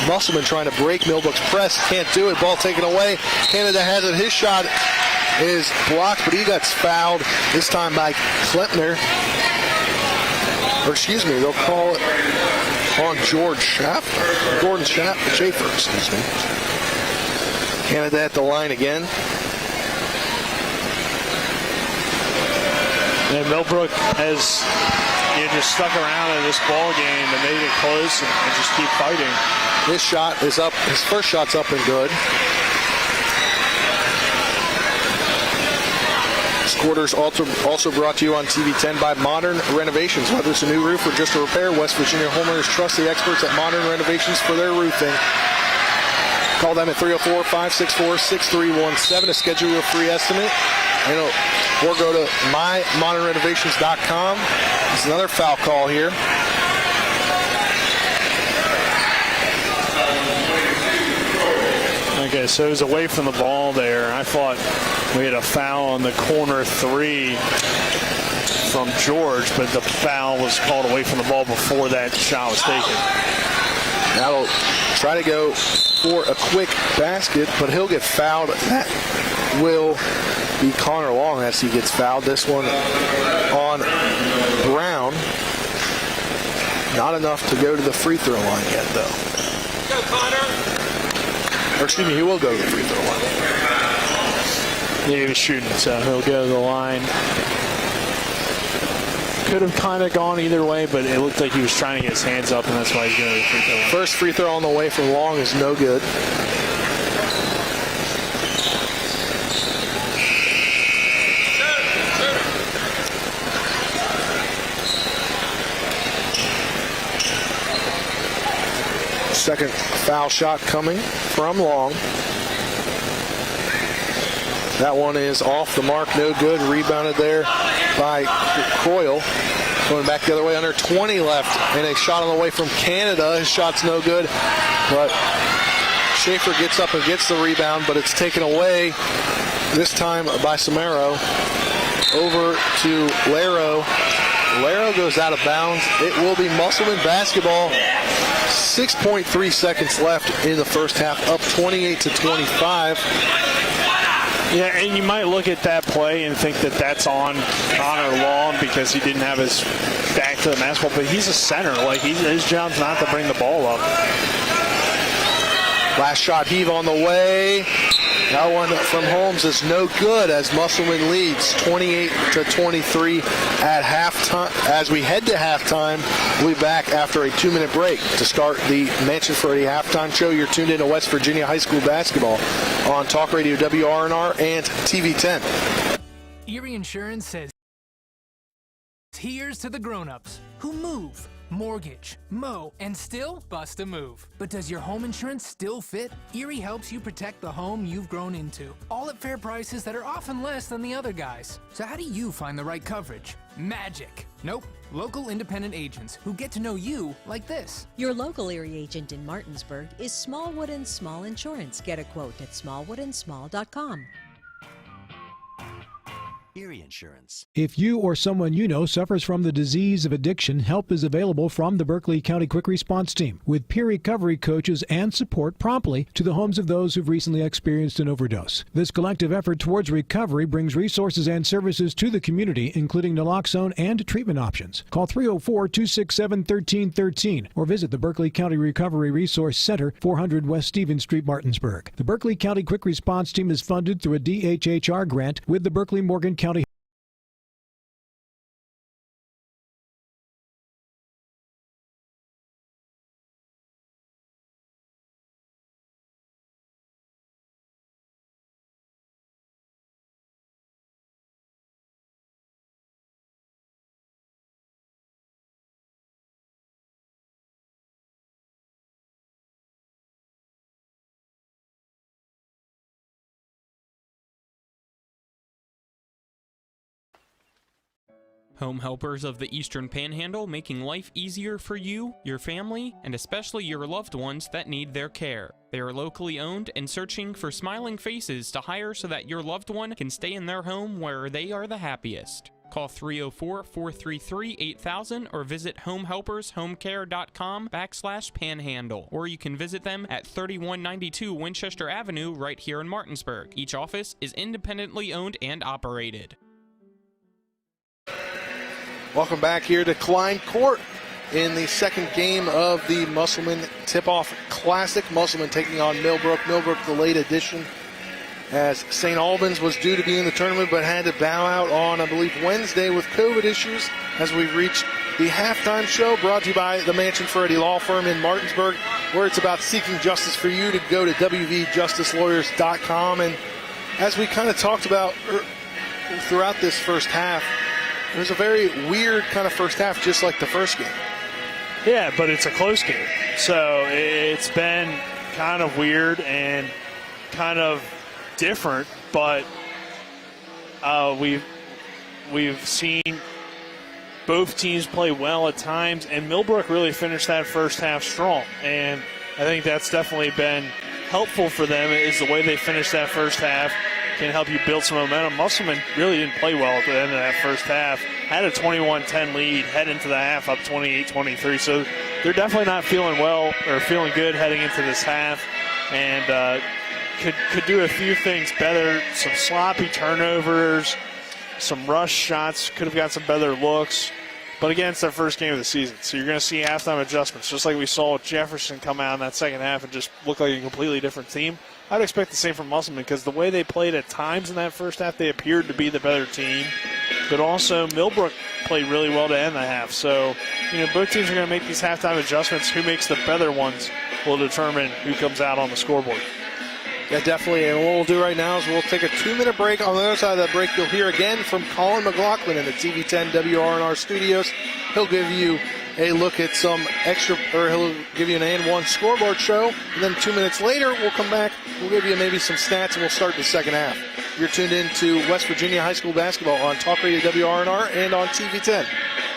Musselman trying to break Millbrook's press. Can't do it. Ball taken away. Canada has it. His shot is blocked, but he gets fouled this time by Kleppner. They'll call it on Gordon Schaefer, Canada at the line again.
And Millbrook has just stuck around in this ball game and made it close and just keep fighting.
His shot is up. His first shot's up and good. Quarters also brought to you on TV 10 by Modern Renovations. Whether it's a new roof or just a repair, West Virginia homeowners trust the experts at Modern Renovations for their roofing. Call them at 304-564-6317 to schedule a free estimate. Or go to mymodernrenovations.com. There's another foul call here.
Okay, so it was away from the ball there. I thought we had a foul on the corner 3 from George, but the foul was called away from the ball before that shot was taken.
That'll try to go for a quick basket, but he'll get fouled. That will be Connor Long as he gets fouled. This one on Brown. Not enough to go to the free throw line yet, though.
Go, Connor.
Or excuse me, he will go to the free throw line.
Yeah, he was shooting, so he'll go to the line. Could have kind of gone either way, but it looked like he was trying to get his hands up, and that's why he's going to the free throw line.
First free throw on the way from Long is no good. Second foul shot coming from Long. That one is off the mark, no good. Rebounded there by Coyle. Going back the other way, under 20 left, and a shot on the way from Canada. His shot's no good, but Schaefer gets up and gets the rebound, but it's taken away this time by Samaro. Over to Laro. Laro goes out of bounds. It will be Musselman basketball. 6.3 seconds left in the first half, up 28-25.
Yeah, and you might look at that play and think that that's on Connor Long because he didn't have his back to the basketball, but he's a center. Like, his job's not to bring the ball up.
Last shot heave on the way. That one from Holmes is no good as Musselman leads 28-23 at halftime. As we head to halftime, we'll be back after a 2-minute break to start the Mansion Ferretti halftime show. You're tuned in to West Virginia High School basketball on Talk Radio WRNR and TV 10.
Erie Insurance says here's to the grown-ups who move, mortgage, mow, and still bust a move. But does your home insurance still fit? Erie helps you protect the home you've grown into, all at fair prices that are often less than the other guys. So how do you find the right coverage? Magic. Nope. Local independent agents who get to know you like this.
Your local Erie agent in Martinsburg is Smallwood & Small Insurance. Get a quote at smallwoodandsmall.com.
Erie Insurance.
If you or someone you know suffers from the disease of addiction, help is available from the Berkeley County Quick Response Team with peer recovery coaches and support promptly to the homes of those who've recently experienced an overdose. This collective effort towards recovery brings resources and services to the community, including naloxone and treatment options. Call 304-267-1313 or visit the Berkeley County Recovery Resource Center, 400 West Stevens Street, Martinsburg. The Berkeley County Quick Response Team is funded through a DHHR grant with the Berkeley Morgan County
Home helpers of the Eastern Panhandle, making life easier for you, your family, and especially your loved ones that need their care. They are locally owned and searching for smiling faces to hire so that your loved one can stay in their home where they are the happiest. Call 304-433-8000 or visit homehelpershomecare.com/panhandle, or you can visit them at 3192 Winchester Avenue right here in Martinsburg. Each office is independently owned and operated.
Welcome back here to Klein Court in the second game of the Musselman Tip-Off Classic. Musselman taking on Millbrook. Millbrook, the late addition, as St. Albans was due to be in the tournament but had to bow out on, I believe, Wednesday with COVID issues. As we've reached the halftime show, brought to you by the Mansion Ferretti Law Firm in Martinsburg, where it's about seeking justice for you. To go to wvjusticelawyers.com. And as we kind of talked about throughout this first half, it was a very weird kind of first half, just like the first game.
Yeah, but it's a close game. So it's been kind of weird and kind of different, but we've seen both teams play well at times, and Millbrook really finished that first half strong. And I think that's definitely been helpful for them, is the way they finished that first half. can help you build some momentum. Musselman really didn't play well at the end of that first half. Had a 21-10 lead, head into the half up 28-23. So they're definitely not feeling well or feeling good heading into this half, and could do a few things better. Some sloppy turnovers, some rush shots, could have got some better looks. But again, it's their first game of the season, so you're going to see halftime adjustments, just like we saw Jefferson come out in that second half and just look like a completely different team. I'd expect the same from Musselman, because the way they played at times in that first half, they appeared to be the better team. But also, Millbrook played really well to end the half. So, both teams are going to make these halftime adjustments. Who makes the better ones will determine who comes out on the scoreboard.
Yeah, definitely. And what we'll do right now is we'll take a 2-minute break. On the other side of that break, you'll hear again from Colin McLaughlin in the TV10 WRNR studios. He'll give you a look at some extra, or he'll give you an and one scoreboard show. And then 2 minutes later, we'll come back. We'll give you maybe some stats, and we'll start the second half. You're tuned in to West Virginia High School basketball on Talk Radio WRNR and on TV10.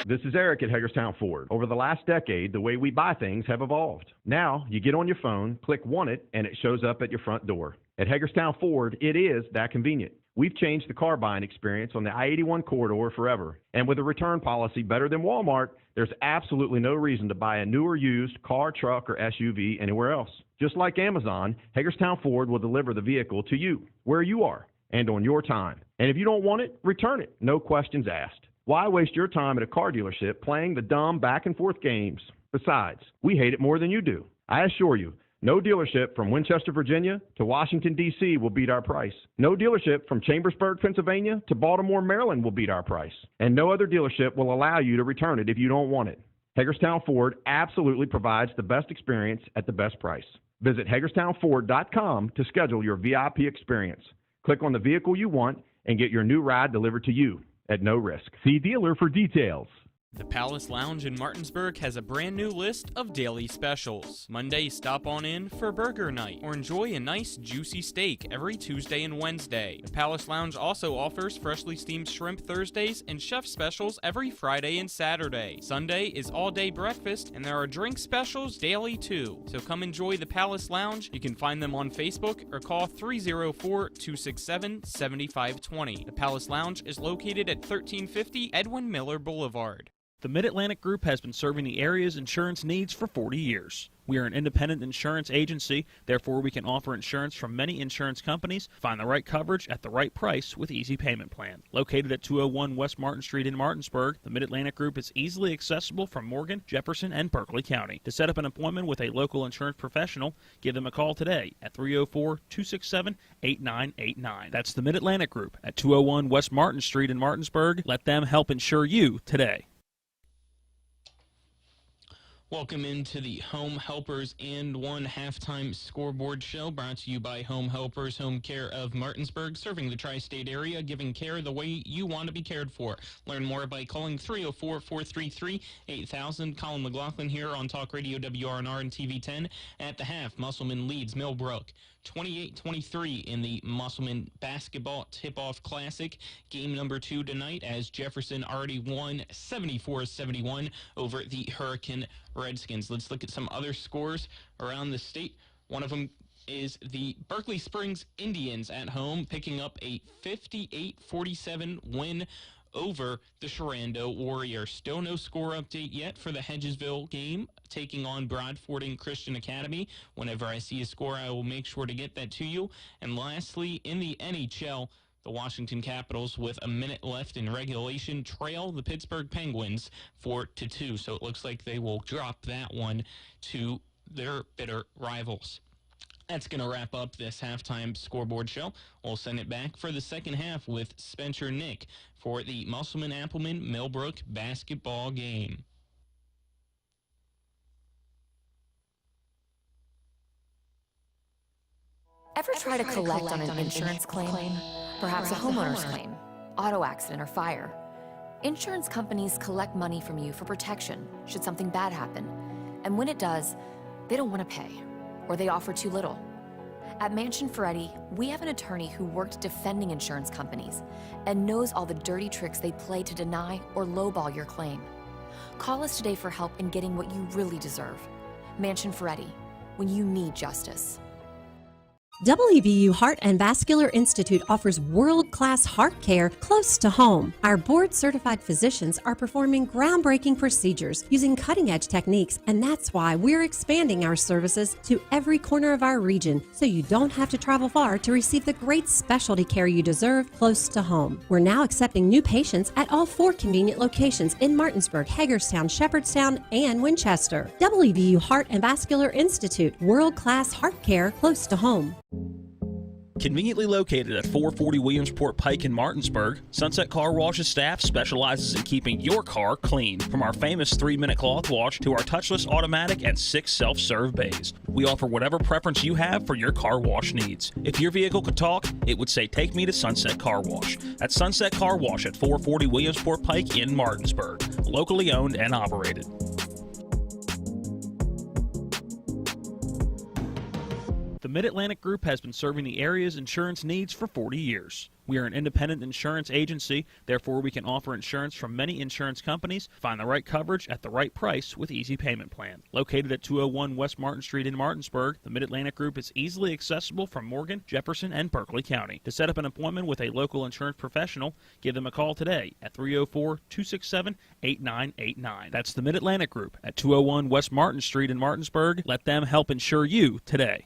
This is Eric at Hagerstown Ford. Over the last decade, the way we buy things have evolved. Now, you get on your phone, click Want It, and it shows up at your front door. At Hagerstown Ford, it is that convenient. We've changed the car buying experience on the I-81 corridor forever. And with a return policy better than Walmart, there's absolutely no reason to buy a new or used car, truck, or SUV anywhere else. Just like Amazon, Hagerstown Ford will deliver the vehicle to you, where you are, and on your time. And if you don't want it, return it. No questions asked. Why waste your time at a car dealership playing the dumb back-and-forth games? Besides, we hate it more than you do. I assure you, no dealership from Winchester, Virginia to Washington, D.C. will beat our price. No dealership from Chambersburg, Pennsylvania to Baltimore, Maryland will beat our price. And no other dealership will allow you to return it if you don't want it. Hagerstown Ford absolutely provides the best experience at the best price. Visit HagerstownFord.com to schedule your VIP experience. Click on the vehicle you want and get your new ride delivered to you at no risk. See dealer for details.
The Palace Lounge in Martinsburg has a brand new list of daily specials. Monday, stop on in for burger night or enjoy a nice juicy steak every Tuesday and Wednesday. The Palace Lounge also offers freshly steamed shrimp Thursdays and chef specials every Friday and Saturday. Sunday is all-day breakfast, and there are drink specials daily too. So come enjoy the Palace Lounge. You can find them on Facebook or call 304-267-7520. The Palace Lounge is located at 1350 Edwin Miller Boulevard.
The Mid-Atlantic Group has been serving the area's insurance needs for 40 years. We are an independent insurance agency, therefore we can offer insurance from many insurance companies. Find the right coverage at the right price with Easy Payment Plan. Located at 201 West Martin Street in Martinsburg, the Mid-Atlantic Group is easily accessible from Morgan, Jefferson, and Berkeley County. To set up an appointment with a local insurance professional, give them a call today at 304-267-8989. That's the Mid-Atlantic Group at 201 West Martin Street in Martinsburg. Let them help insure you today.
Welcome into the Home Helpers and One halftime scoreboard show, brought to you by Home Helpers Home Care of Martinsburg, serving the tri-state area, giving care the way you want to be cared for. Learn more by calling 304-433-8000. Colin McLaughlin here on Talk Radio WRNR and TV10. At the half, Musselman leads Millbrook 28-23 in the Musselman Basketball Tip-Off Classic. Game number 2 tonight, as Jefferson already won 74-71 over the Hurricane Redskins. Let's look at some other scores around the state. One of them is the Berkeley Springs Indians at home, picking up a 58-47 win over the Sharando Warriors. Still no score update yet for the Hedgesville game, taking on Broadfording Christian Academy. Whenever I see a score, I will make sure to get that to you. And lastly, in the NHL, the Washington Capitals, with a minute left in regulation, trail the Pittsburgh Penguins 4-2. So it looks like they will drop that one to their bitter rivals. That's going to wrap up this halftime scoreboard show. We'll send it back for the second half with Spencer Nick for the Musselman-Appleman Millbrook basketball game.
Ever try to collect on an insurance claim? Perhaps a homeowner's claim, auto accident, or fire. Insurance companies collect money from you for protection should something bad happen. And when it does, they don't want to pay, or they offer too little. At Mansion Ferretti, we have an attorney who worked defending insurance companies and knows all the dirty tricks they play to deny or lowball your claim. Call us today for help in getting what you really deserve. Mansion Ferretti, when you need justice.
WVU Heart and Vascular Institute offers world-class heart care close to home. Our board-certified physicians are performing groundbreaking procedures using cutting-edge techniques, and that's why we're expanding our services to every corner of our region so you don't have to travel far to receive the great specialty care you deserve close to home. We're now accepting new patients at all 4 convenient locations in Martinsburg, Hagerstown, Shepherdstown, and Winchester. WVU Heart and Vascular Institute, world-class heart care close to home.
Conveniently located at 440 Williamsport Pike in Martinsburg, Sunset Car Wash's staff specializes in keeping your car clean. From our famous 3-minute cloth wash to our touchless automatic and 6 self-serve bays, we offer whatever preference you have for your car wash needs. If your vehicle could talk, it would say, "Take me to Sunset Car Wash." That's Sunset Car Wash at 440 Williamsport Pike in Martinsburg. Locally owned and operated. The Mid-Atlantic Group has been serving the area's insurance needs for 40 years. We are an independent insurance agency, therefore we can offer insurance from many insurance companies. Find the right coverage at the right price with Easy Payment Plan. Located at 201 West Martin Street in Martinsburg, the Mid-Atlantic Group is easily accessible from Morgan, Jefferson, and Berkeley County. To set up an appointment with a local insurance professional, give them a call today at 304-267-8989. That's the Mid-Atlantic Group at 201 West Martin Street in Martinsburg. Let them help insure you today.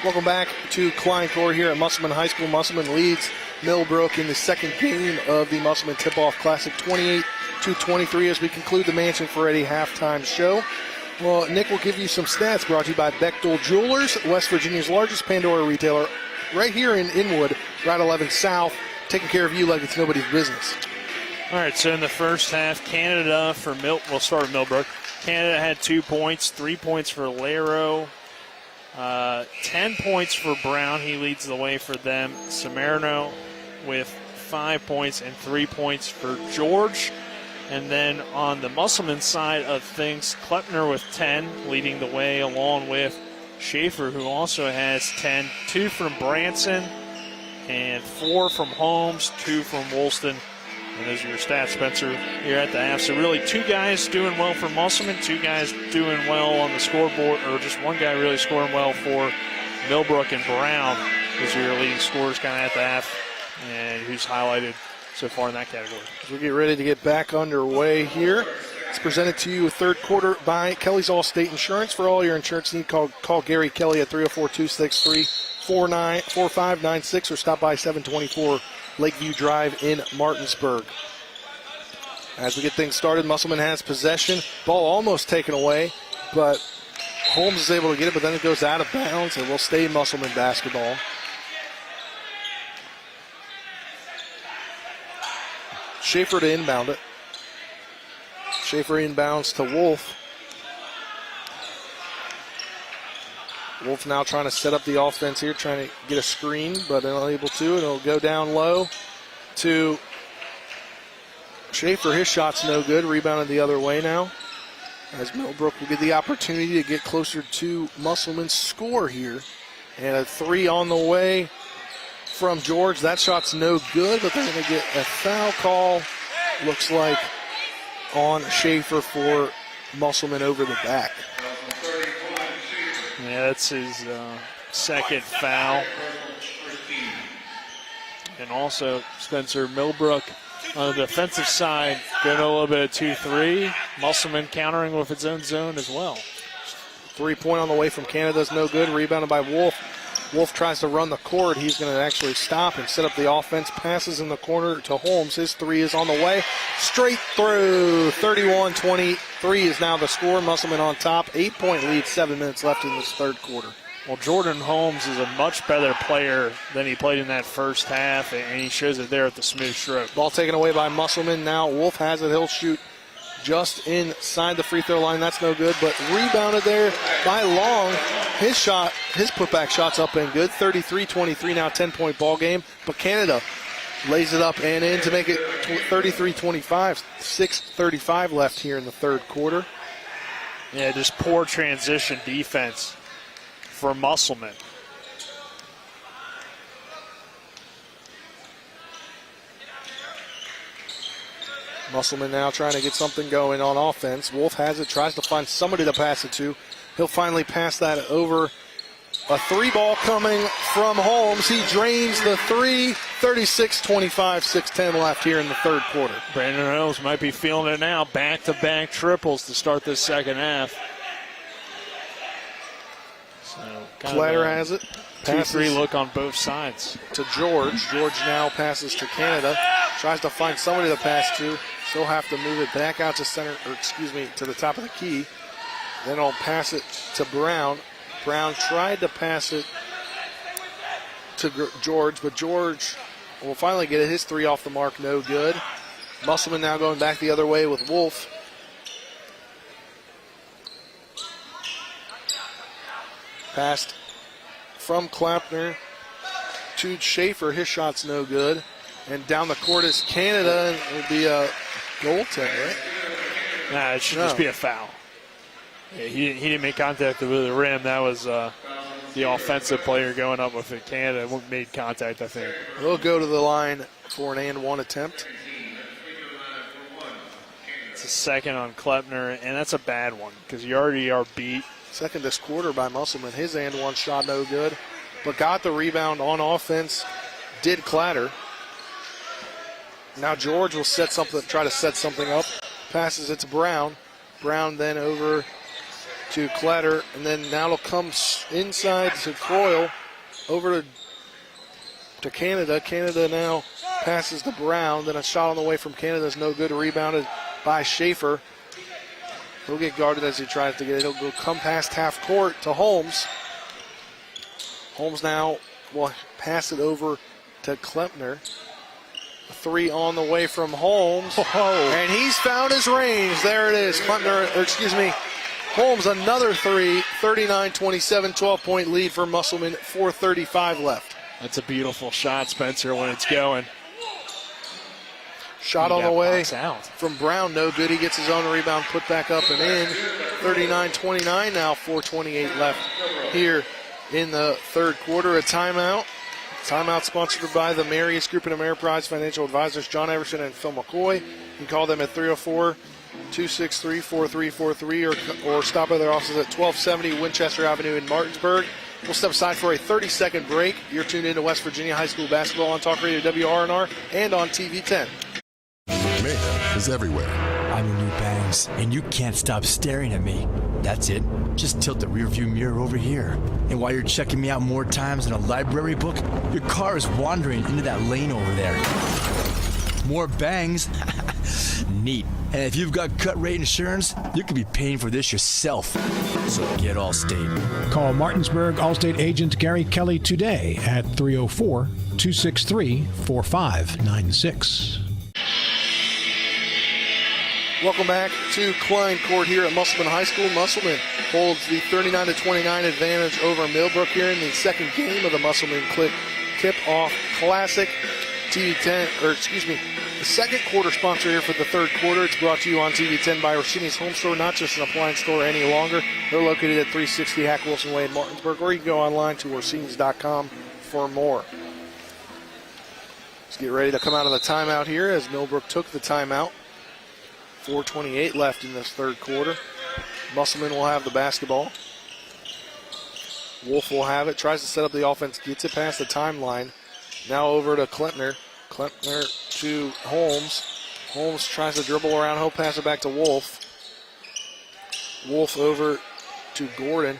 Welcome back to Klein Core here at Musselman High School. Musselman leads Millbrook in the second game of the Musselman Tip-Off Classic, 28-23, as we conclude the Mansion Ferretti halftime show. Well, Nick will give you some stats brought to you by Bechtel Jewelers, West Virginia's largest Pandora retailer, right here in Inwood, Route 11 South, taking care of you like it's nobody's business.
All right, so in the first half, Canada for we'll start with Millbrook. Canada had 2 points, 3 points for Laro, 10 points for Brown. He leads the way for them. Samerno with 5 points and 3 points for George. And then on the Musselman side of things, Klepner with 10, leading the way, along with Schaefer, who also has 10. 2 from Branson and 4 from Holmes, 2 from Woolston. And those are your stats, Spencer, here at the half. So really 2 guys doing well for Musselman, 2 guys doing well on the scoreboard, or just 1 guy really scoring well for Millbrook, and Brown is your leading scorers kind of at the half, and who's highlighted so far in that category.
As we get ready to get back underway here, it's presented to you third quarter by Kelly's Allstate Insurance. For all your insurance needs, call Gary Kelly at 304-263-4596 or stop by 724 Lakeview Drive in Martinsburg. As we get things started, Musselman has possession. Ball almost taken away, but Holmes is able to get it, but then it goes out of bounds, and will stay Musselman basketball. Schaefer to inbound it. Schaefer inbounds to Wolf. Wolf now trying to set up the offense here, trying to get a screen, but unable to. And it'll go down low to Schaefer. His shot's no good. Rebounded the other way now, as Millbrook will get the opportunity to get closer to Musselman's score here. And a 3 on the way from George. That shot's no good, but they're going to get a foul call, looks like, on Schaefer for Musselman over the back.
Yeah, that's his second foul. And also, Spencer, Millbrook on the defensive side going a little bit of 2-3. Musselman countering with its own zone as well.
3-point on the way from Canada's no good. Rebounded by Wolf. Wolf tries to run the court. He's going to actually stop and set up the offense. Passes in the corner to Holmes. His 3 is on the way. Straight through. 31-23 is now the score. Musselman on top. 8-point lead. 7 minutes left in this third quarter.
Well, Jordan Holmes is a much better player than he played in that first half, and he shows it there at the smooth stroke.
Ball taken away by Musselman. Now Wolf has it. He'll shoot just inside the free throw line. That's no good, but rebounded there by Long. His shot, his putback shot's up and good. 33-23 now, 10-point ball game. But Canada lays it up and in to make it 33-25. 6:35 left here in the third quarter.
Yeah, just poor transition defense for Musselman.
Musselman now trying to get something going on offense. Wolf has it, tries to find somebody to pass it to. He'll finally pass that over. A 3 ball coming from Holmes. He drains the 3, 36-25, 6:10 left here in the third quarter.
Brandon Holmes might be feeling it now. Back-to-back triples to start this second half. So
Clatter has it.
2-3 look on both sides.
To George. George now passes to Canada. Tries to find somebody to pass to. Still have to move it back out to center, or excuse me, to the top of the key. Then I'll pass it to Brown. Brown tried to pass it to George, but George will finally get it. His 3 off the mark, no good. Musselman now going back the other way with Wolf. Passed from Klappner to Schaefer. His shot's no good. And down the court is Canada, and it would be a goaltend, right?
Nah, it should just be a foul. Yeah, he didn't make contact with the rim. That was the offensive player going up with it. Canada made contact, I think.
He'll go to the line for an and-one attempt.
It's a second on Kleppner, and that's a bad one because you already are beat.
Second this quarter by Musselman. His and-one shot no good, but got the rebound on offense. Did Clatter. Now George will try to set something up. Passes it to Brown. Brown then over to Clatter, and then now it'll come inside to Croyle, over to Canada. Canada now passes to Brown. Then a shot on the way from Canada is no good. Rebounded by Schaefer. He'll get guarded as he tries to get it. He'll go come past half court to Holmes. Holmes now will pass it over to Kleppner. 3 on the way from Holmes. And he's found his range. There it is. Holmes, another 3, 39-27, 12-point lead for Musselman, 4:35 left.
That's a beautiful shot, Spencer, when it's going.
Shot on the way from Brown, no good. He gets his own rebound, put back up and in. 39-29 now, 4:28 left here in the third quarter. A timeout. Timeout sponsored by the Marius Group and Ameriprise Financial Advisors, John Everson and Phil McCoy. You can call them at 304-263-4343 or stop by their offices at 1270 Winchester Avenue in Martinsburg. We'll step aside for a 30-second break. You're tuned into West Virginia High School basketball on Talk Radio WRNR and on TV 10.
Mayhem is everywhere.
I'm your new bangs, and you can't stop staring at me. That's it. Just tilt the rearview mirror over here. And while you're checking me out more times than a library book, your car is wandering into that lane over there. More bangs? Neat. And if you've got cut rate insurance, you could be paying for this yourself. So get Allstate.
Call Martinsburg Allstate agent Gary Kelly today at 304-263-4596.
Welcome back to Klein Court here at Musselman High School. Musselman holds the 39-29 advantage over Millbrook here in the second game of the Musselman Tip-Off Classic. TV10, the second quarter sponsor here for the third quarter. It's brought to you on TV 10 by Orsini's Home Store, not just an appliance store any longer. They're located at 360 Hack Wilson Way in Martinsburg, or you can go online to Orsini's.com for more. Let's get ready to come out of the timeout here as Millbrook took the timeout. 4:28 left in this third quarter. Musselman will have the basketball. Wolf will have it, tries to set up the offense, gets it past the timeline. Now over to Kleppner. Kleppner to Holmes. Holmes tries to dribble around. He'll pass it back to Wolf. Wolf over to Gordon.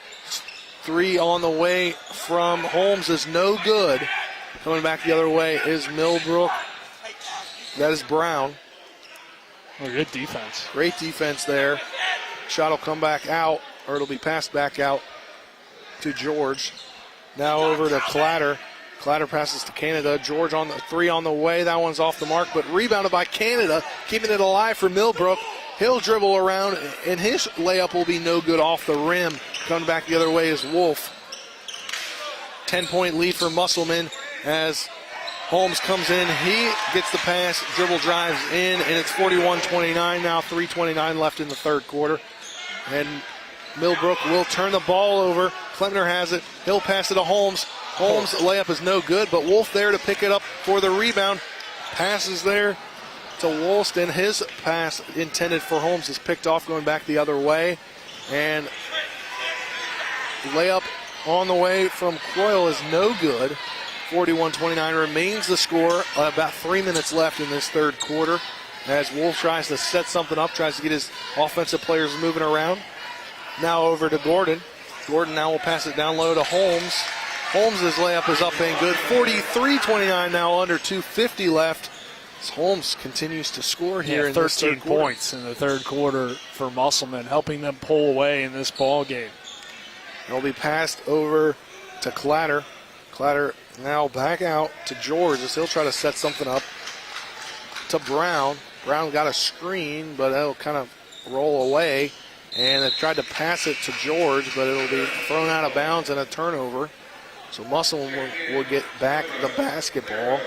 3 on the way from Holmes is no good. Coming back the other way is Millbrook. That is Brown.
Oh, good defense.
Great defense there. Shot will come back out, or it'll be passed back out to George. Now over to Clatter. Clatter passes to Canada. George on the 3 on the way. That one's off the mark, but rebounded by Canada, keeping it alive for Millbrook. He'll dribble around, and his layup will be no good off the rim. Coming back the other way is Wolf. 10-point lead for Musselman as Holmes comes in. He gets the pass, dribble drives in, and it's 41-29 now, 3:29 left in the third quarter. And Millbrook will turn the ball over. Kleppner has it. He'll pass it to Holmes. Holmes' layup is no good, but Wolf there to pick it up for the rebound. Passes there to Woolston. His pass intended for Holmes is picked off, going back the other way. And layup on the way from Croyle is no good. 41-29 remains the score. About 3 minutes left in this third quarter as Wolf tries to set something up, tries to get his offensive players moving around. Now over to Gordon. Gordon now will pass it down low to Holmes. Holmes' layup is up and good. 43-29 now, under 2:50 left. As Holmes continues to score here in
13 points in the third quarter for Musselman, helping them pull away in this ball game.
It'll be passed over to Clatter. Clatter now back out to George as he'll try to set something up to Brown. Brown got a screen, but it'll kind of roll away. And they've tried to pass it to George, but it'll be thrown out of bounds and a turnover. So Musselman will get back the basketball.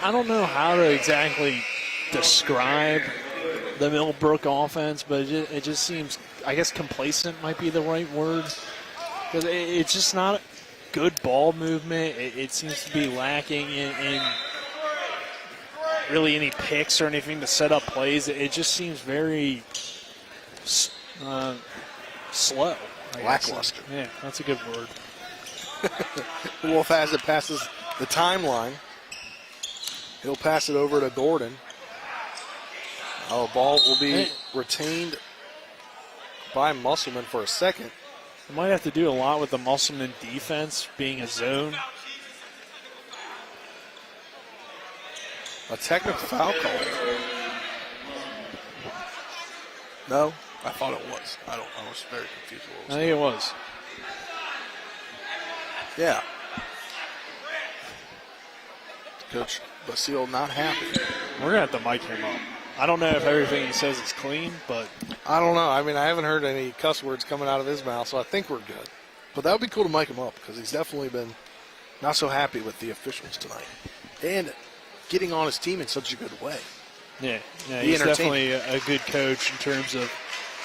I don't know how to exactly describe the Millbrook offense, but it just seems, I guess complacent might be the right word. Because it's just not good ball movement. It seems to be lacking in really any picks or anything to set up plays. It just seems very slow.
Lackluster.
Yeah, that's a good word.
Wolf has it, passes the timeline. He'll pass it over to Gordon. The ball will be retained by Musselman for a second.
They might have to do a lot with the Musselman defense being a zone.
A technical foul call. No, I thought it was. I was very confused.
I think it was.
Yeah. Coach Basile not happy.
We're going to have to mic him up. I don't know if everything he says is clean, but...
I don't know. I mean, I haven't heard any cuss words coming out of his mouth, so I think we're good. But that would be cool to mic him up because he's definitely been not so happy with the officials tonight. And getting on his team in such a good way.
Yeah, he's definitely a good coach in terms of...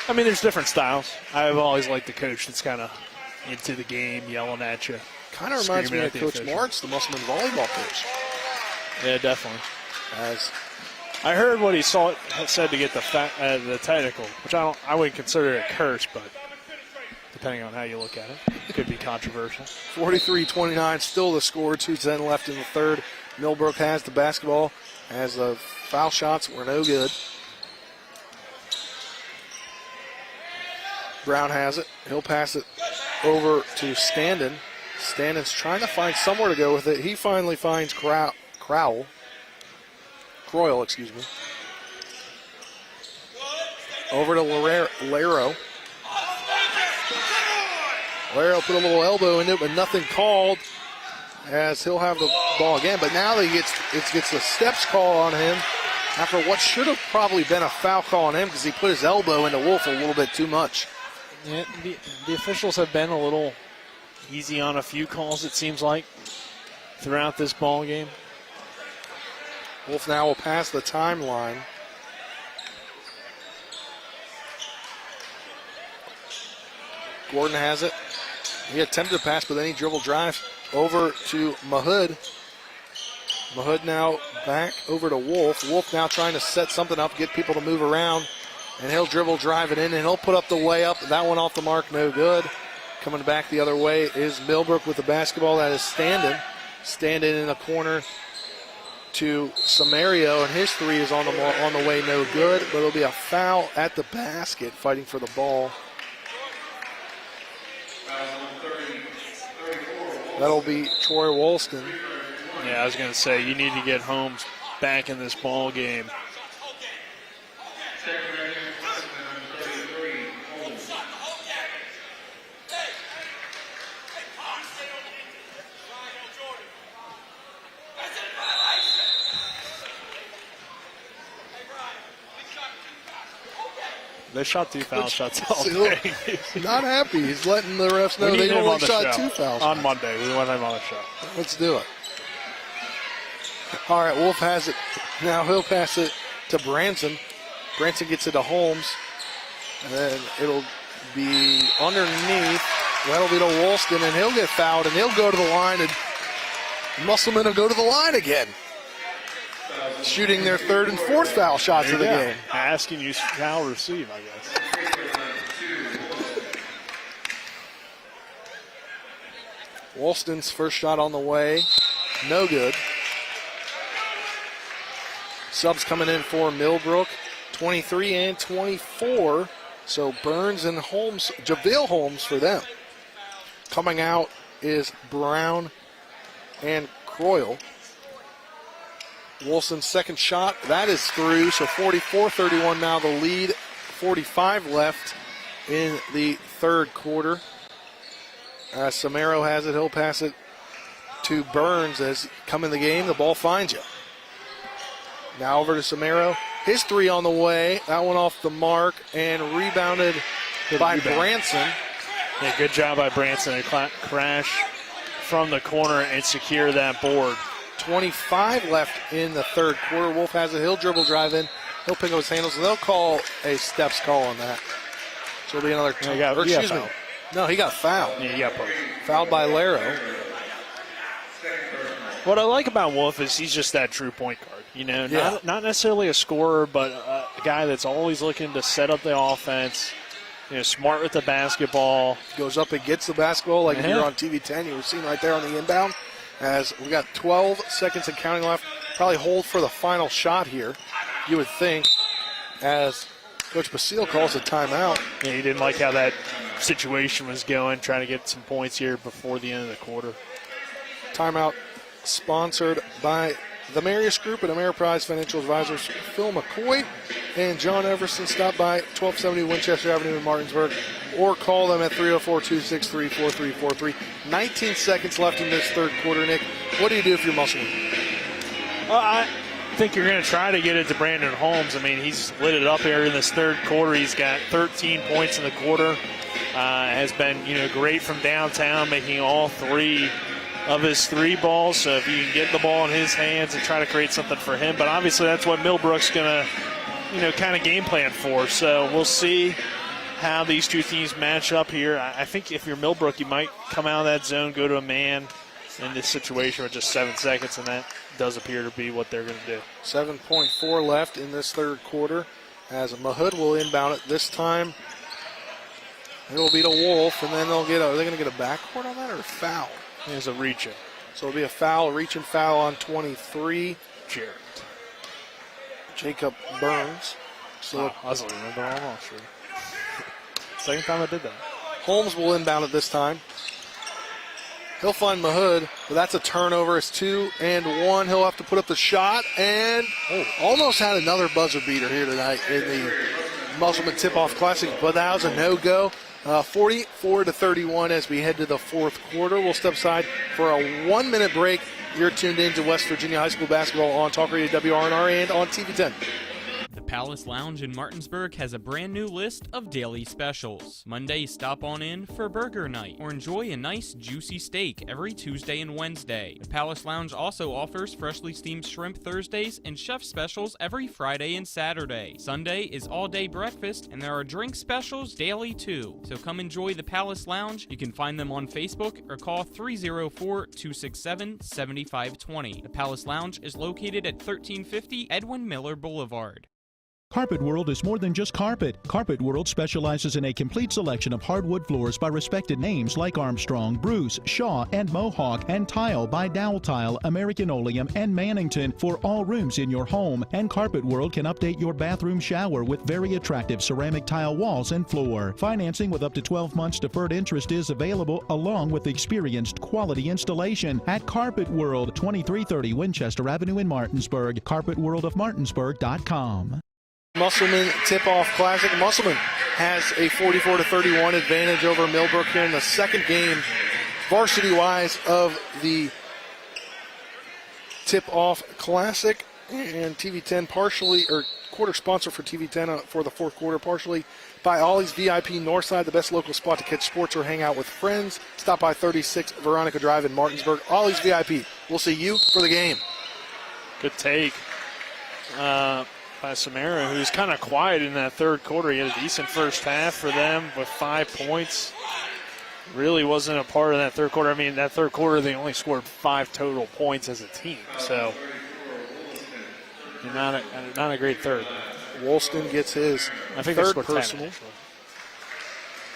I mean, there's different styles. I've always liked the coach that's kind of into the game, yelling at you.
Kind of reminds me of Coach Martz, the Musselman volleyball coach.
Yeah, definitely. As I heard what he said to get the technical, which I wouldn't consider it a curse, but depending on how you look at it, it could be controversial.
43-29, still the score. 2:10 left in the third. Millbrook has the basketball as the foul shots were no good. Brown has it. He'll pass it over to Standen. Standen's trying to find somewhere to go with it. He finally finds Croyle, excuse me. Over to Laro. Laro put a little elbow in it, but nothing called as he'll have the ball again. But now he gets a steps call on him after what should have probably been a foul call on him because he put his elbow into Wolf a little bit too much.
Yeah, the officials have been a little easy on a few calls, it seems like, throughout this ball game.
Wolf now will pass the timeline. Gordon has it. He attempted to pass, but then he dribble drive over to Mahood. Mahood now back over to Wolf. Wolf now trying to set something up, get people to move around. And he'll dribble, drive it in, and he'll put up the layup. That one off the mark, no good. Coming back the other way is Millbrook with the basketball. That is Standen. Standen in the corner to Samario, and his three is on the way, no good. But it'll be a foul at the basket, fighting for the ball. That'll be Troy Wolston.
Yeah, I was going to say, you need to get Holmes back in this ball game. They shot 2 foul shots all day.
Not happy. He's letting the refs know they only shot 2 fouls.
On Monday, we want him on the show.
Let's do it. All right, Wolf has it. Now he'll pass it to Branson. Branson gets it to Holmes. And then it'll be underneath. That'll be to Wolston, and he'll get fouled, and he'll go to the line, and Musselman will go to the line again. Shooting their third and fourth foul shots of the game.
Asking you how receive, I guess.
Woolston's first shot on the way, no good. Subs coming in for Millbrook, 23 and 24. So Burns and Holmes, JaVale Holmes for them. Coming out is Brown and Croyle. Woolston's second shot, that is through. So 44-31 now the lead. 45 left in the third quarter. Samaro has it. He'll pass it to Burns as come in the game. The ball finds you. Now over to Samaro. His three on the way. That one off the mark and rebounded by Branson.
Yeah, good job by Branson to crash from the corner and secure that board.
25 left in the third quarter. Wolf has it. He'll dribble drive in. He'll pick up his handles. And they'll call a steps call on that. So it'll be another time. Excuse me. No, he got fouled.
Yeah, he got pushed.
Fouled by Laro.
What I like about Wolf is he's just that true point guard. You know, not necessarily a scorer, but a guy that's always looking to set up the offense. You know, smart with the basketball.
Goes up and gets the basketball like you're on TV 10. You were seeing right there on the inbound. As we got 12 seconds and counting left. Probably hold for the final shot here, you would think, as Coach Basile calls a timeout.
Yeah, he didn't like how that situation was going, trying to get some points here before the end of the quarter.
Timeout sponsored by the Marius Group and Ameriprise Financial Advisors Phil McCoy and John Everson. Stop by 1270 Winchester Avenue in Martinsburg or call them at 304-263-4343. 19 seconds left in this third quarter, Nick. What do you do if you're Musselman?
I think you're going to try to get it to Brandon Holmes. I mean, he's lit it up here in this third quarter. He's got 13 points in the quarter. Has been, great from downtown, making all three of his three balls. So if you can get the ball in his hands and try to create something for him. But obviously that's what Millbrook's going to, kind of game plan for. So we'll see how these two teams match up here. I think if you're Millbrook, you might come out of that zone, go to a man in this situation with just 7 seconds, and that does appear to be what they're going to do.
7.4 left in this third quarter as Mahood will inbound it. This time it will be to Wolf, and then are they going to get a backcourt on that or a foul?
There's a reach-in.
So it'll be a foul, reach and foul on 23. Jacob Burns. So
I was looking at the wrong sure. Second time I did that.
Holmes will inbound it this time. He'll find Mahood, but that's a turnover. It's 2 and 1. He'll have to put up the shot and almost had another buzzer beater here tonight in the Musselman Tip-Off Classic, but that was a no-go. 44-31 as we head to the fourth quarter. We'll step aside for a 1-minute break. You're tuned in to West Virginia High School basketball on Talk Radio WRNR and on TV 10.
The Palace Lounge in Martinsburg has a brand new list of daily specials. Monday, stop on in for burger night or enjoy a nice juicy steak every Tuesday and Wednesday. The Palace Lounge also offers freshly steamed shrimp Thursdays and chef specials every Friday and Saturday. Sunday is all-day breakfast and there are drink specials daily too. So come enjoy the Palace Lounge. You can find them on Facebook or call 304-267-7520. The Palace Lounge is located at 1350 Edwin Miller Boulevard.
Carpet World is more than just carpet. Carpet World specializes in a complete selection of hardwood floors by respected names like Armstrong, Bruce, Shaw, and Mohawk, and tile by Dowell Tile, American Oleum, and Mannington for all rooms in your home. And Carpet World can update your bathroom shower with very attractive ceramic tile walls and floor. Financing with up to 12 months deferred interest is available, along with experienced quality installation at Carpet World, 2330 Winchester Avenue in Martinsburg. CarpetWorldofMartinsburg.com.
Musselman Tip-Off Classic. Musselman has a 44-31 advantage over Millbrook here in the second game, varsity-wise, of the Tip-Off Classic. And TV 10 partially, or quarter sponsor for TV 10 for the fourth quarter, partially by Ollie's VIP Northside, the best local spot to catch sports or hang out with friends. Stop by 36 Veronica Drive in Martinsburg. Ollie's VIP. We'll see you for the game.
Good take by Samara, who's kind of quiet in that third quarter. He had a decent first half for them with 5 points. Really wasn't a part of that third quarter. I mean, that third quarter, they only scored 5 total points as a team. So, not a great third.
Woolston gets his
third
personal.
10,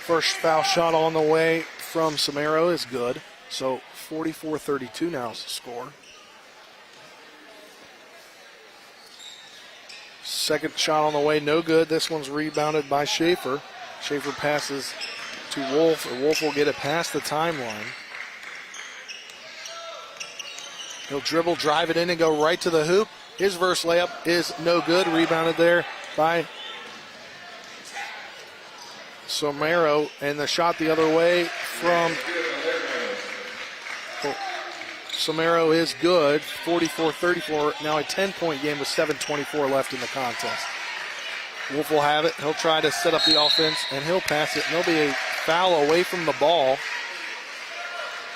First foul shot on the way from Samaro is good. So 44-32 now is the score. Second shot on the way, no good. This one's rebounded by Schaefer. Schaefer passes to Wolf, and Wolf will get it past the timeline. He'll dribble, drive it in, and go right to the hoop. His verse layup is no good. Rebounded there by Somero, and the shot the other way from Somero is good. 44-34, now a 10-point game with 7:24 left in the contest. Wolf will have it. He'll try to set up the offense, and he'll pass it. And there'll be a foul away from the ball.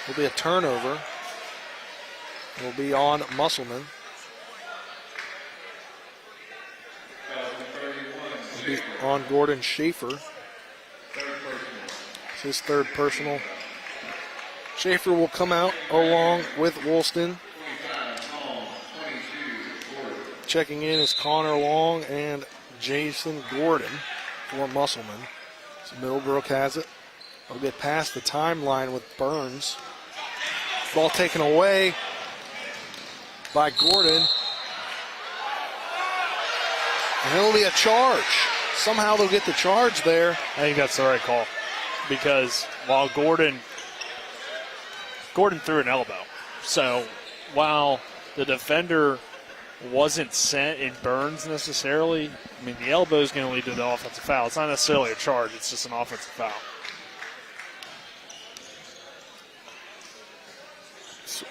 It'll be a turnover. It'll be on Musselman. It'll be on Gordon Schaefer. It's his third personal. Schaefer will come out along with Woolston. Checking in is Connor Long and Jason Gordon for Musselman. So Millbrook has it. They'll get past the timeline with Burns. Ball taken away by Gordon. And it'll be a charge. Somehow they'll get the charge there.
I think that's the right call. Because while Gordon threw an elbow. So while the defender wasn't sent in Burns necessarily, I mean, the elbow is going to lead to the offensive foul. It's not necessarily a charge. It's just an offensive foul.
So,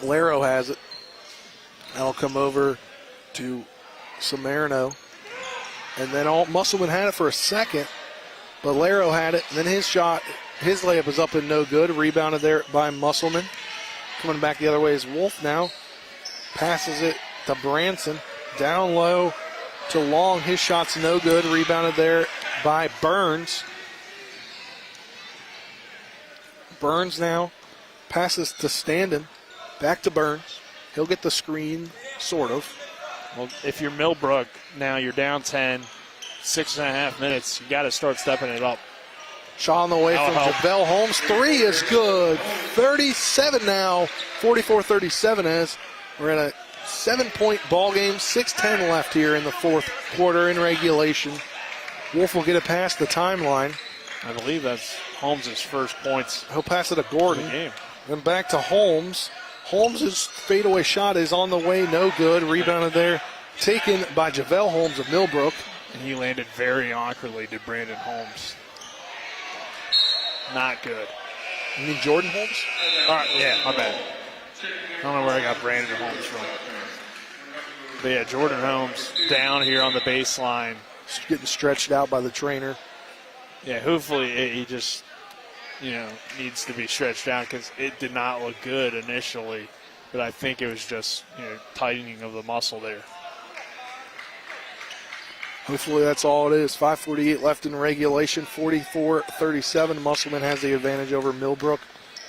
Laro has it. That'll come over to Samarino. And then Musselman had it for a second, but Laro had it. And then his shot, his layup is up and no good. Rebounded there by Musselman. Coming back the other way is Wolf now. Passes it to Branson. Down low to Long. His shot's no good. Rebounded there by Burns. Burns now passes to Standen. Back to Burns. He'll get the screen, sort of.
Well, if you're Millbrook, now you're down 10, 6.5 minutes. You got to start stepping it up.
Shot on the way from JaVale Holmes. Three is good. 37 now. 44-37 as we're in a 7-point ball game. 6:10 left here in the fourth quarter in regulation. Wolf will get it past the timeline.
I believe that's Holmes' first points.
He'll pass it to Gordon.
Game.
Then back to Holmes. Holmes' fadeaway shot is on the way. No good. Rebounded there. Taken by JaVale Holmes of Millbrook.
And he landed very awkwardly to Brandon Holmes. Not good.
You mean Jordan Holmes?
All right, yeah, my bad. I don't know where I got Brandon Holmes from. But yeah, Jordan Holmes down here on the baseline.
Getting stretched out by the trainer.
Yeah, hopefully he just, needs to be stretched out because it did not look good initially. But I think it was just, tightening of the muscle there.
Hopefully that's all it is. 5:48 left in regulation. 44-37. Musselman has the advantage over Millbrook.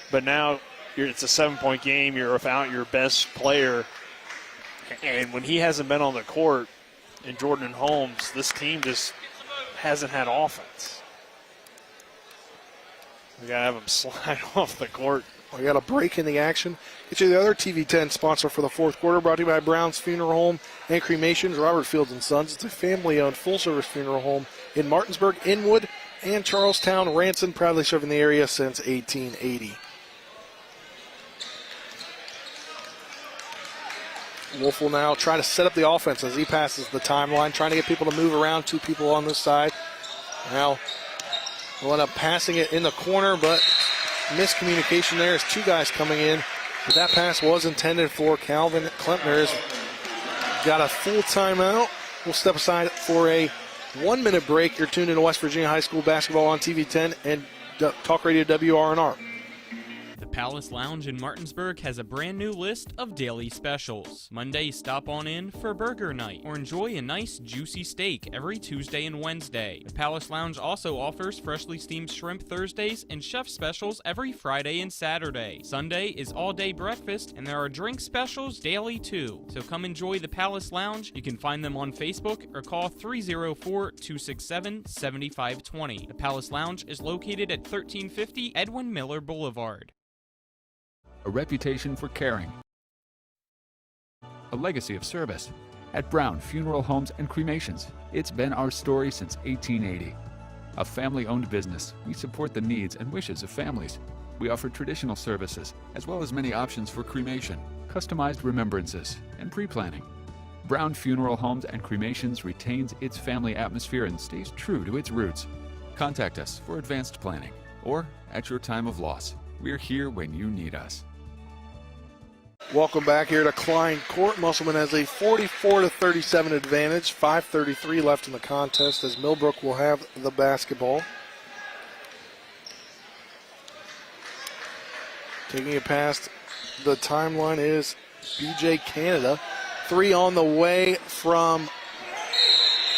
But now it's a 7-point game. You're without your best player. And when he hasn't been on the court, and Jordan Holmes, this team just hasn't had offense. We got to have him slide off the court.
We got a break in the action. Get you the other TV10 sponsor for the fourth quarter, brought to you by Brown's Funeral Home and Cremations, Robert Fields & Sons. It's a family-owned full-service funeral home in Martinsburg, Inwood, and Charlestown. Ranson, proudly serving the area since 1880. Wolf will now try to set up the offense as he passes the timeline, trying to get people to move around. Two people on this side. Now we'll end up passing it in the corner, but miscommunication there as two guys coming in. But that pass was intended for Calvin Klempner. Has got a full timeout. We'll step aside for a 1-minute break. You're tuned into West Virginia High School basketball on TV 10 and Talk Radio WRNR.
Palace Lounge in Martinsburg has a brand new list of daily specials. Monday, stop on in for burger night or enjoy a nice juicy steak every Tuesday and Wednesday. The Palace Lounge also offers freshly steamed shrimp Thursdays and chef specials every Friday and Saturday. Sunday is all-day breakfast and there are drink specials daily too. So come enjoy the Palace Lounge. You can find them on Facebook or call 304-267-7520. The Palace Lounge is located at 1350 Edwin Miller Boulevard.
A reputation for caring, a legacy of service. At Brown Funeral Homes and Cremations, it's been our story since 1880. A family-owned business, we support the needs and wishes of families. We offer traditional services, as well as many options for cremation, customized remembrances, and pre-planning. Brown Funeral Homes and Cremations retains its family atmosphere and stays true to its roots. Contact us for advanced planning, or at your time of loss. We're here when you need us.
Welcome back here to Klein Court. Musselman has a 44-37 advantage. 5:33 left in the contest as Millbrook will have the basketball. Taking it past the timeline is BJ Canada. 3 on the way from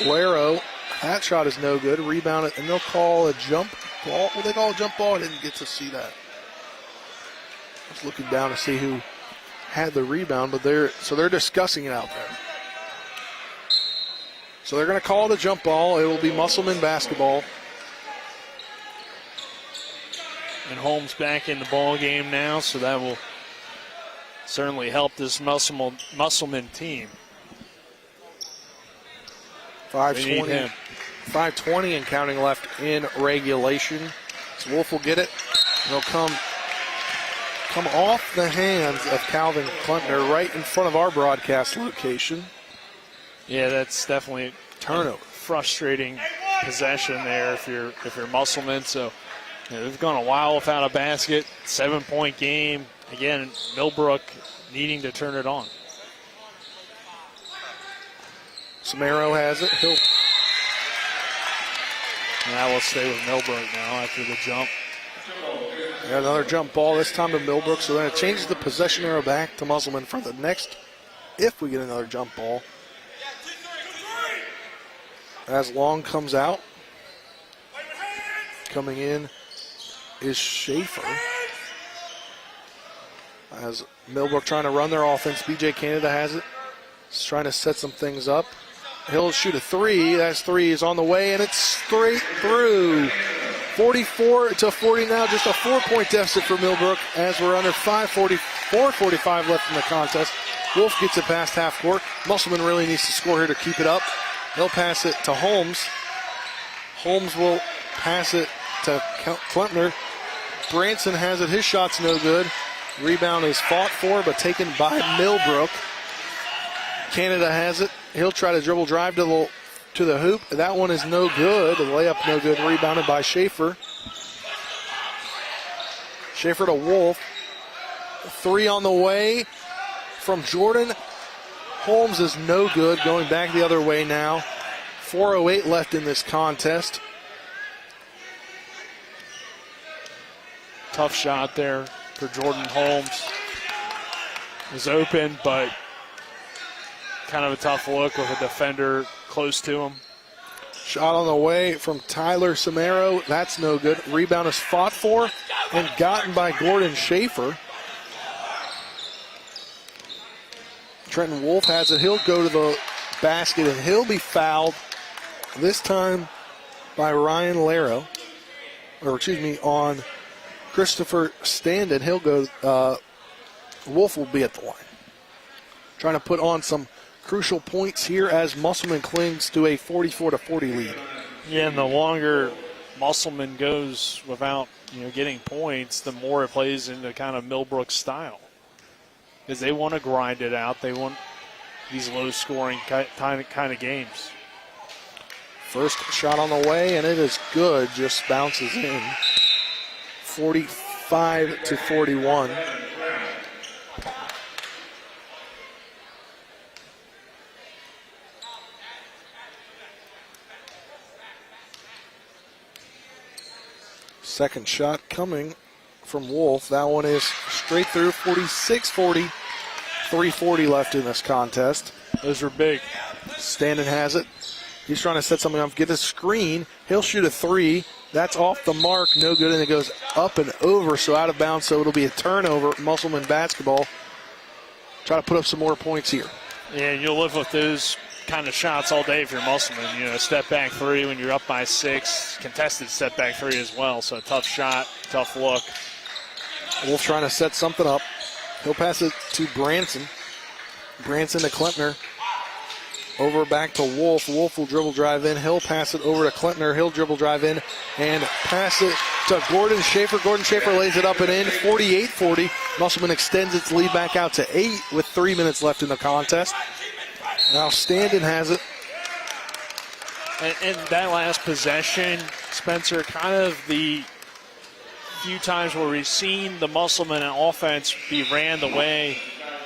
Laro. That shot is no good. Rebounded, and they'll call a jump ball. What they call a jump ball? I didn't get to see that. I was looking down to see who had the rebound, but they're discussing it out there. So they're going to call it a jump ball. It will be Musselman basketball.
And Holmes back in the ball game now, so that will certainly help this Musselman team.
5:20 and counting left in regulation. So Wolf will get it. They'll come off the hands of Calvin Klempner right in front of our broadcast location.
Yeah, that's definitely a
turnover.
Frustrating possession there if you're Musselman. So they've gone a while without a basket. 7-point game. Again, Millbrook needing to turn it on.
Samaro has it.
Now we'll stay with Millbrook now after the jump.
Yeah, another jump ball, this time to Millbrook. So then it changes the possession arrow back to Musselman for the next, if we get another jump ball. As Long comes out. Coming in is Schaefer. As Millbrook trying to run their offense, BJ Canada has it. He's trying to set some things up. He'll shoot a 3. That 3 is on the way, and it's straight through. 44-40 now, just a 4-point deficit for Millbrook as we're under 4:45 left in the contest. Wolf gets it past half court. Musselman really needs to score here to keep it up. They'll pass it to Holmes. Holmes will pass it to Klempner. Branson has it. His shot's no good. Rebound is fought for, but taken by Millbrook. Canada has it. He'll try to dribble drive to the hoop. That one is no good. The layup no good. Rebounded by Schaefer. Schaefer to Wolf. 3 on the way from Jordan. Holmes is no good. Going back the other way now. 4:08 left in this contest.
Tough shot there for Jordan Holmes. Was open, but kind of a tough look with a defender close to him.
Shot on the way from Tyler Samaro. That's no good. Rebound is fought for and gotten by Gordon Schaefer. Trenton Wolf has it. He'll go to the basket and he'll be fouled. This time by Ryan Laro. On Christopher Standen. He'll go. Wolf will be at the line. Trying to put on some crucial points here as Musselman clings to a 44-40 lead.
Yeah, and the longer Musselman goes without getting points, the more it plays into kind of Millbrook's style. Because they want to grind it out. They want these low-scoring kind of games.
First shot on the way, and it is good. Just bounces in. 45-41. Second shot coming from Wolf. That one is straight through, 46-40. 3:40 left in this contest.
Those are big.
Standen has it. He's trying to set something up, get a screen. He'll shoot a three. That's off the mark, no good, and it goes up and over, so out of bounds, so it'll be a turnover. Musselman basketball. Try to put up some more points here.
Yeah, you'll live with those kind of shots all day if you're Musselman. You know, step back three when you're up by 6, contested step back three as well, so tough shot, tough look.
Wolf trying to set something up. He'll pass it to Branson. Branson to Klempner. Over back to Wolf. Wolf will dribble drive in. He'll pass it over to Klempner. He'll dribble drive in and pass it to Gordon Schaefer. Gordon Schaefer lays it up and in. 48-40. Musselman extends its lead back out to 8 with 3 minutes left in the contest. Now Standen has it.
And that last possession, Spencer, kind of the few times where we've seen the Musselman offense be ran the way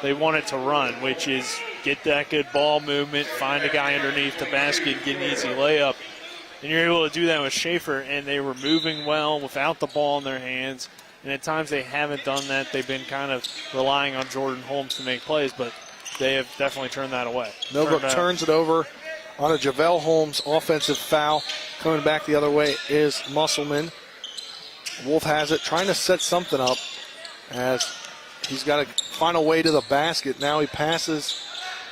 they want it to run, which is get that good ball movement, find a guy underneath the basket, get an easy layup. And you're able to do that with Schaefer, and they were moving well without the ball in their hands. And at times they haven't done that. They've been kind of relying on Jordan Holmes to make plays, but they have definitely turned that away.
Millbrook turns it over on a Javel Holmes offensive foul. Coming back the other way is Musselman. Wolf has it, trying to set something up as he's got to find a way to the basket. Now he passes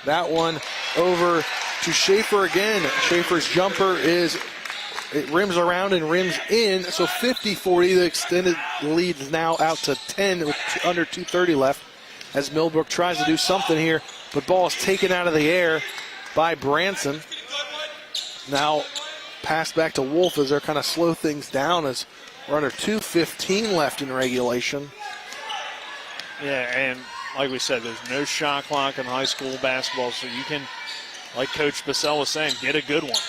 that one over to Schaefer again. Schaefer's jumper it rims around and rims in, so 50-40. The extended lead is now out to 10 with under 2:30 left as Millbrook tries to do something here, but ball is taken out of the air by Branson. Now pass back to Wolf as they're kind of slow things down as we're under 2:15 left in regulation.
Yeah, and like we said, there's no shot clock in high school basketball, so you can, like Coach Bissell was saying, get a good one.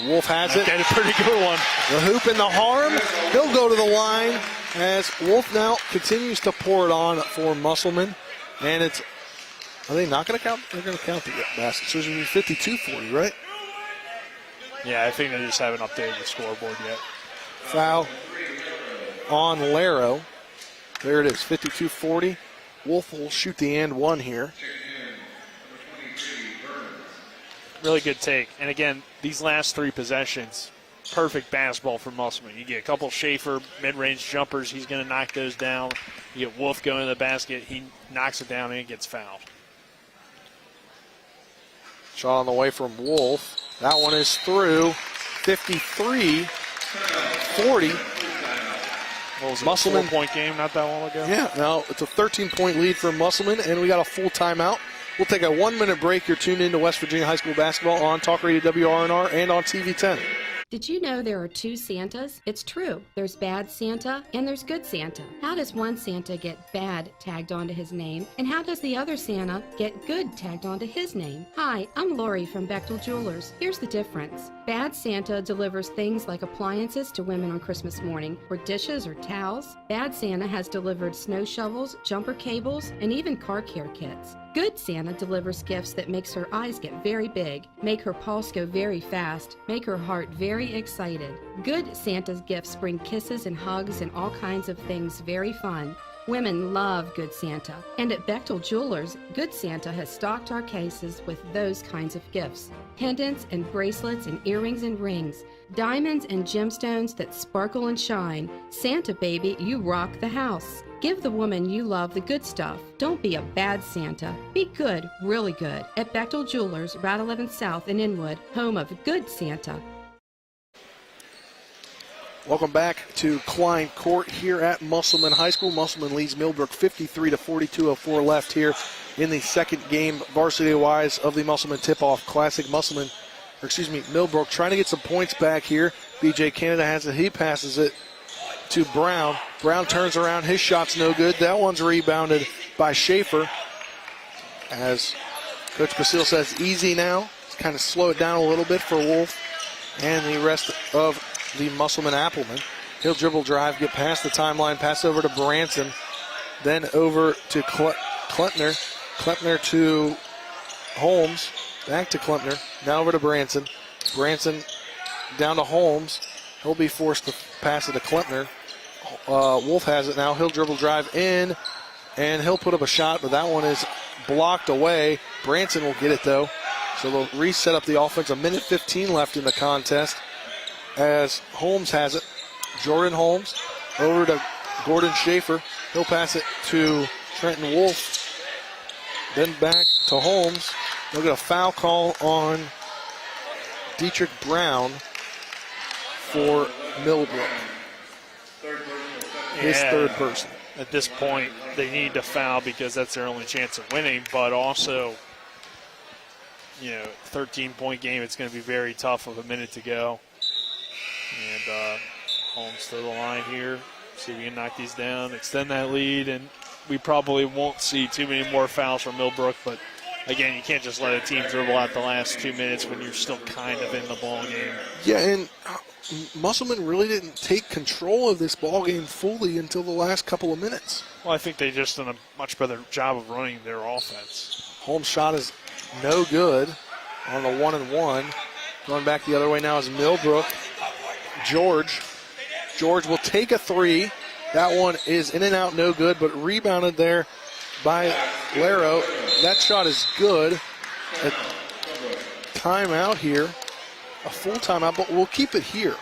Wolf has it.
Get a pretty good one.
The hoop and the harm. He'll go to the line as Wolf now continues to pour it on for Musselman. And are they not going to count? They're going to count the basket. So it's going to be 52-40, right?
Yeah, I think they just haven't updated the scoreboard yet.
Foul on Laro. There it is, 52-40. Wolf will shoot the and one here.
Really good take. And again, these last 3 possessions, perfect basketball for Musselman. You get a couple Schaefer mid-range jumpers. He's going to knock those down. You get Wolf going to the basket. He knocks it down and gets fouled.
Shot on the way from Wolf. That one is through. 53-40.
What was it,
Musselman,
a 4-point game not that long ago?
Yeah, now it's a 13-point lead for Musselman, and we got a full timeout. We'll take a 1-minute break. You're tuned into West Virginia High School basketball on Talk Radio WRNR and on TV 10.
Did you know there are 2 Santas? It's true. There's bad Santa and there's good Santa. How does one Santa get bad tagged onto his name? And how does the other Santa get good tagged onto his name? Hi, I'm Lori from Bechtel Jewelers. Here's the difference. Bad Santa delivers things like appliances to women on Christmas morning, or dishes or towels. Bad Santa has delivered snow shovels, jumper cables, and even car care kits. Good Santa delivers gifts that makes her eyes get very big, make her pulse go very fast, make her heart very excited. Good Santa's gifts bring kisses and hugs and all kinds of things very fun. Women love Good Santa, and at Bechtel Jewelers, Good Santa has stocked our cases with those kinds of gifts. Pendants and bracelets and earrings and rings, diamonds and gemstones that sparkle and shine. Santa baby, you rock the house. Give the woman you love the good stuff. Don't be a bad Santa. Be good, really good. At Bechtel Jewelers, Route 11 South in Inwood, home of Good Santa.
Welcome back to Klein Court here at Musselman High School. Musselman leads Millbrook 53-40, 2:04 left here in the second game, varsity-wise, of the Musselman Tip-Off Classic. Millbrook trying to get some points back here. BJ Canada has it. He passes it to Brown. Brown turns around. His shot's no good. That one's rebounded by Schaefer. As Coach Basile says, easy now. Let's kind of slow it down a little bit for Wolf and the rest of the Musselman Appleman. He'll dribble drive, get past the timeline, pass over to Branson, then over to Klempner. Klempner to Holmes, back to Klempner, now over to Branson. Branson down to Holmes. He'll be forced to pass it to Klempner. Wolf has it now. He'll dribble drive in, and he'll put up a shot, but that one is blocked away. Branson will get it, though. So they'll reset up the offense. 1:15 left in the contest as Holmes has it. Jordan Holmes over to Gordon Schaefer. He'll pass it to Trenton Wolf. Then back to Holmes. They'll get a foul call on Dietrich Brown for Millbrook. His third person.
At this point, they need to foul because that's their only chance of winning, but also, 13-point game, it's going to be very tough with a minute to go. And Holmes to the line here. See if we can knock these down, extend that lead, and we probably won't see too many more fouls from Millbrook, but again, you can't just let a team dribble out the last 2 minutes when you're still kind of in the ball game.
Yeah, and Musselman really didn't take control of this ball game fully until the last couple of minutes.
Well, I think they just done a much better job of running their offense.
Holmes' shot is no good on the 1-and-1. Going back the other way now is Millbrook. George will take a three. That one is in and out, no good, but rebounded there by Laro. That shot is good. A timeout here. A full timeout, but we'll keep it here.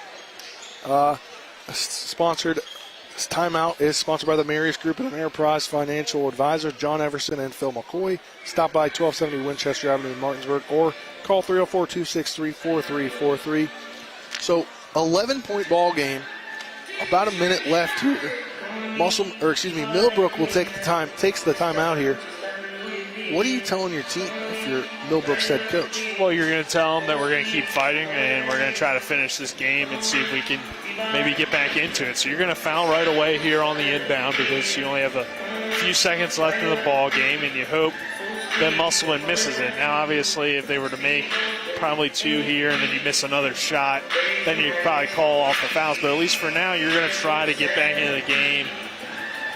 This timeout is sponsored by the Marius Group and Enterprise Financial Advisor, John Everson and Phil McCoy. Stop by 1270 Winchester Avenue in Martinsburg or call 304-263-4343. So 11-point ball game. About a minute left here. Millbrook will takes the time out here. What are you telling your team if you're Millbrook's head coach?
Well, you're going to tell them that we're going to keep fighting and we're going to try to finish this game and see if we can maybe get back into it. So you're going to foul right away here on the inbound because you only have a few seconds left in the ball game, and you hope that Musselman misses it. Now, obviously, if they were to make probably two here and then you miss another shot, then you'd probably call off the fouls. But at least for now, you're going to try to get back into the game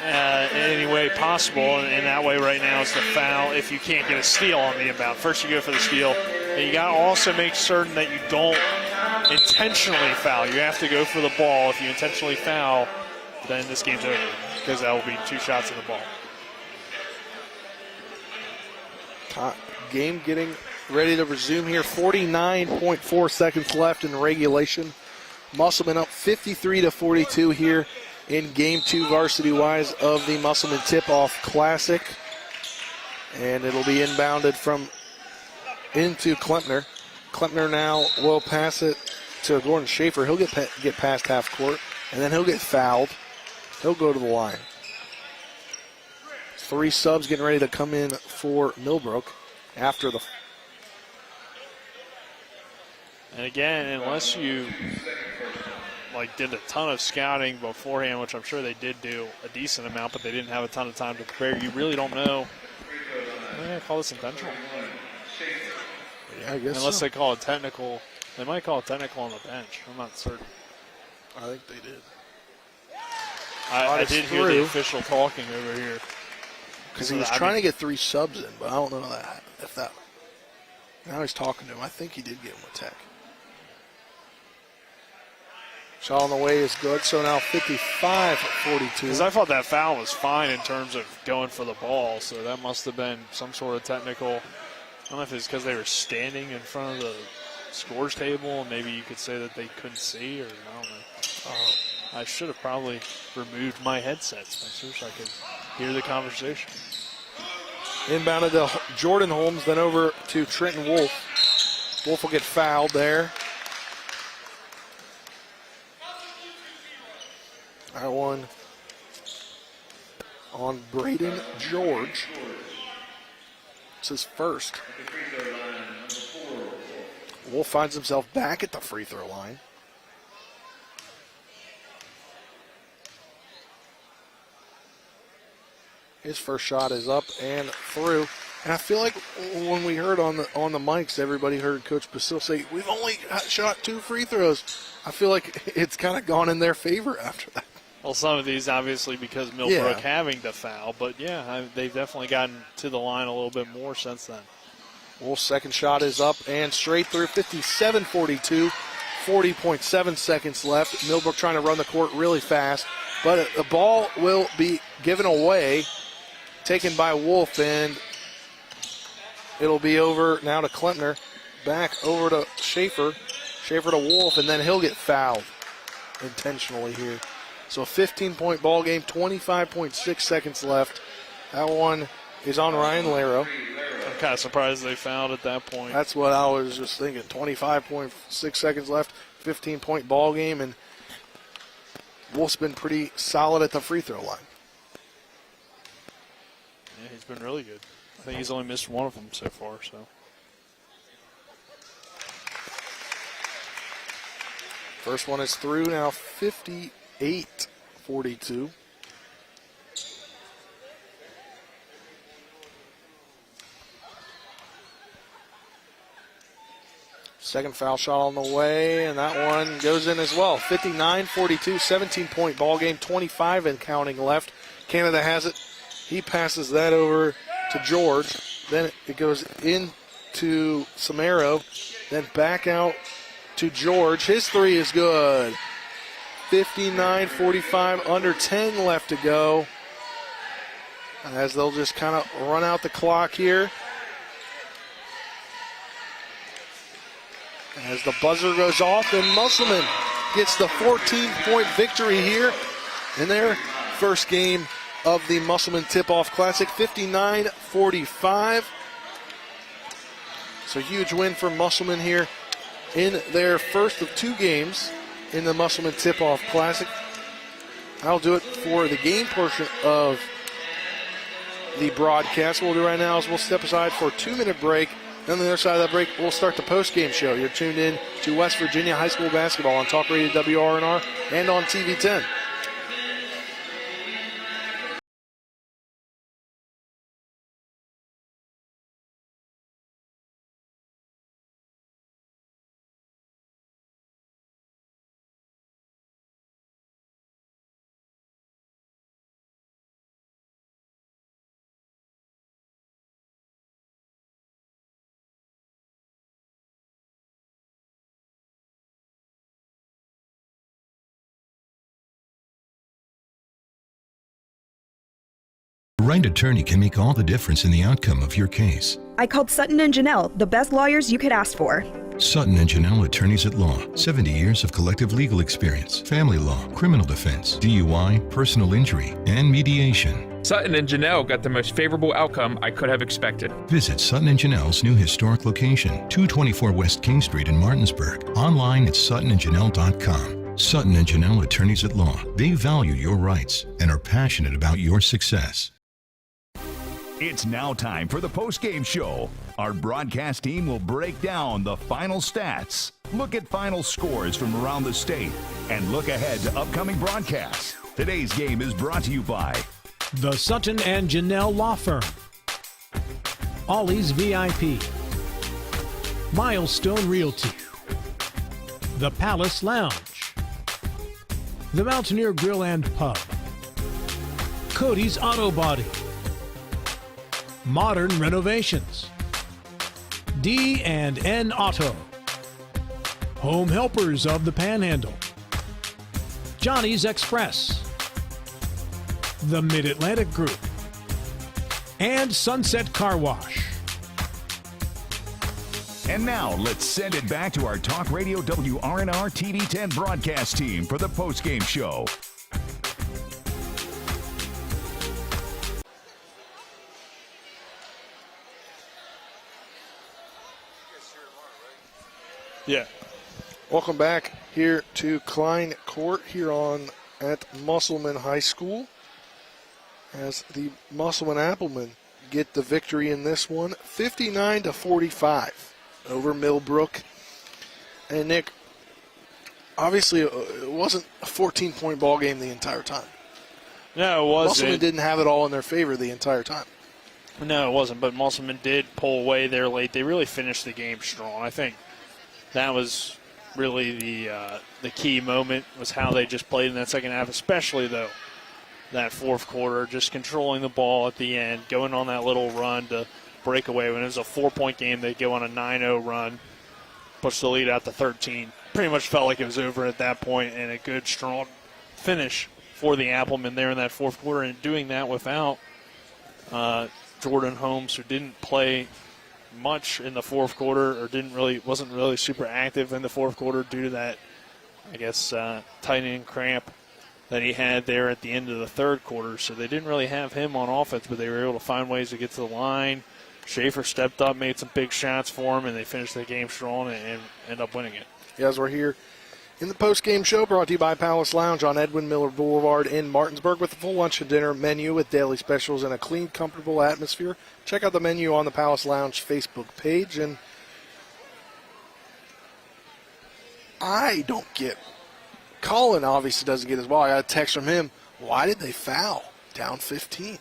in any way possible. And that way right now is the foul if you can't get a steal on the inbound. First you go for the steal. And you got to also make certain that you don't intentionally foul. You have to go for the ball. If you intentionally foul, then this game's over because that will be two shots in the ball.
Game getting ready to resume here. 49.4 seconds left in regulation. Musselman up 53-42 here in Game 2 varsity-wise of the Musselman Tip-Off Classic. And it'll be inbounded into Klempner. Klempner now will pass it to Gordon Schaefer. He'll get past half court, and then he'll get fouled. He'll go to the line. Three subs getting ready to come in for Millbrook after the.
And again, unless you did a ton of scouting beforehand, which I'm sure they did do a decent amount, but they didn't have a ton of time to prepare, you really don't know. I call this intentional.
Yeah, I guess
unless
so.
they call it technical. They might call it technical on the bench. I'm not certain.
I think they did.
I did hear the official talking over here.
Because he was trying to get three subs in, but I don't know if that. Now he's talking to him. I think he did get him a tech. Shot on the way is good, so now 55-42.
Because I thought that foul was fine in terms of going for the ball, so that must have been some sort of technical. I don't know if it's because they were standing in front of the scores table, and maybe you could say that they couldn't see, or I don't know. I should have probably removed my headset, Spencer, so I could hear the conversation.
Inbounded to Jordan Holmes, then over to Trenton Wolf. Wolf will get fouled there. That one on Braden George. It's his first. Wolf finds himself back at the free throw line. His first shot is up and through. And I feel like when we heard on the mics, everybody heard Coach Basil say, we've only shot two free throws. I feel like it's kind of gone in their favor after that.
Well, some of these obviously because Millbrook having to foul, but they've definitely gotten to the line a little bit more since then.
Wolf's second shot is up and straight through. 57-42, 40.7 seconds left. Millbrook trying to run the court really fast. But the ball will be given away, taken by Wolf, and it'll be over now to Klempner. Back over to Schaefer. Schaefer to Wolf, and then he'll get fouled intentionally here. So a 15-point ball game, 25.6 seconds left. That one is on Ryan Laro.
I'm kind of surprised they fouled at that point.
That's what I was just thinking. 25.6 seconds left, 15-point ball game, and Wolf's been pretty solid at the free throw line.
Yeah, he's been really good. I think he's only missed one of them so far. So
first one is through now, 58-42. Second foul shot on the way, and that one goes in as well. 59-42, 17-point ball game, 25 and counting left. Canada has it. He passes that over to George. Then it goes into Samaro. Then back out to George. His three is good. 59-45, under 10 left to go. As they'll just kind of run out the clock here. As the buzzer goes off, and Musselman gets the 14-point victory here in their first game of the Musselman Tip-Off Classic, 59-45. So huge win for Musselman here in their first of two games in the Musselman Tip-Off Classic. That'll do it for the game portion of the broadcast. What we'll do right now is we'll step aside for a 2-minute break. Then on the other side of that break, we'll start the post-game show. You're tuned in to West Virginia High School basketball on Talk Radio WRNR and on TV 10.
The right attorney can make all the difference in the outcome of your case.
I called Sutton and Janelle, the best lawyers you could ask for.
Sutton and Janelle Attorneys at Law. 70 years of collective legal experience. Family law, criminal defense, DUI, personal injury, and mediation.
Sutton and Janelle got the most favorable outcome I could have expected.
Visit Sutton and Janelle's new historic location, 224 West King Street in Martinsburg. Online at suttonandjanelle.com. Sutton and Janelle Attorneys at Law. They value your rights and are passionate about your success.
It's now time for the post-game show. Our broadcast team will break down the final stats, look at final scores from around the state, and look ahead to upcoming broadcasts. Today's game is brought to you by
the Sutton and Janelle Law Firm, Ollie's VIP, Milestone Realty, the Palace Lounge, the Mountaineer Grill and Pub, Cody's Auto Body, Modern Renovations, D&N Auto, Home Helpers of the Panhandle, Johnny's Express, the Mid-Atlantic Group, and Sunset Car Wash.
And now, let's send it back to our Talk Radio WRNR TV 10 broadcast team for the post-game show.
Yeah. Welcome back here to Klein Court here at Musselman High School as the Musselman Applemen get the victory in this one, 59-45 over Millbrook. And Nick, obviously it wasn't a 14-point ball game the entire time.
No, it wasn't.
Musselman didn't have it all in their favor the entire time.
No, it wasn't, but Musselman did pull away there late. They really finished the game strong. I think that was really the key moment, was how they just played in that second half, especially, though, that fourth quarter, just controlling the ball at the end, going on that little run to break away. When it was a 4-point game, they go on a 9-0 run, push the lead out to 13. Pretty much felt like it was over at that point, and a good, strong finish for the Applemen there in that fourth quarter, and doing that without Jordan Holmes, who didn't play much in the fourth quarter, or wasn't really super active in the fourth quarter due to that, I guess, tight end cramp that he had there at the end of the third quarter. So they didn't really have him on offense, but they were able to find ways to get to the line. Schaefer stepped up, made some big shots for him, and they finished the game strong and ended up winning it.
As we're here in the post-game show, brought to you by Palace Lounge on Edwin Miller Boulevard in Martinsburg, with a full lunch and dinner menu with daily specials and a clean, comfortable atmosphere. Check out the menu on the Palace Lounge Facebook page. And I don't get, Colin obviously doesn't get as well. I got a text from him. Why did they foul down 15?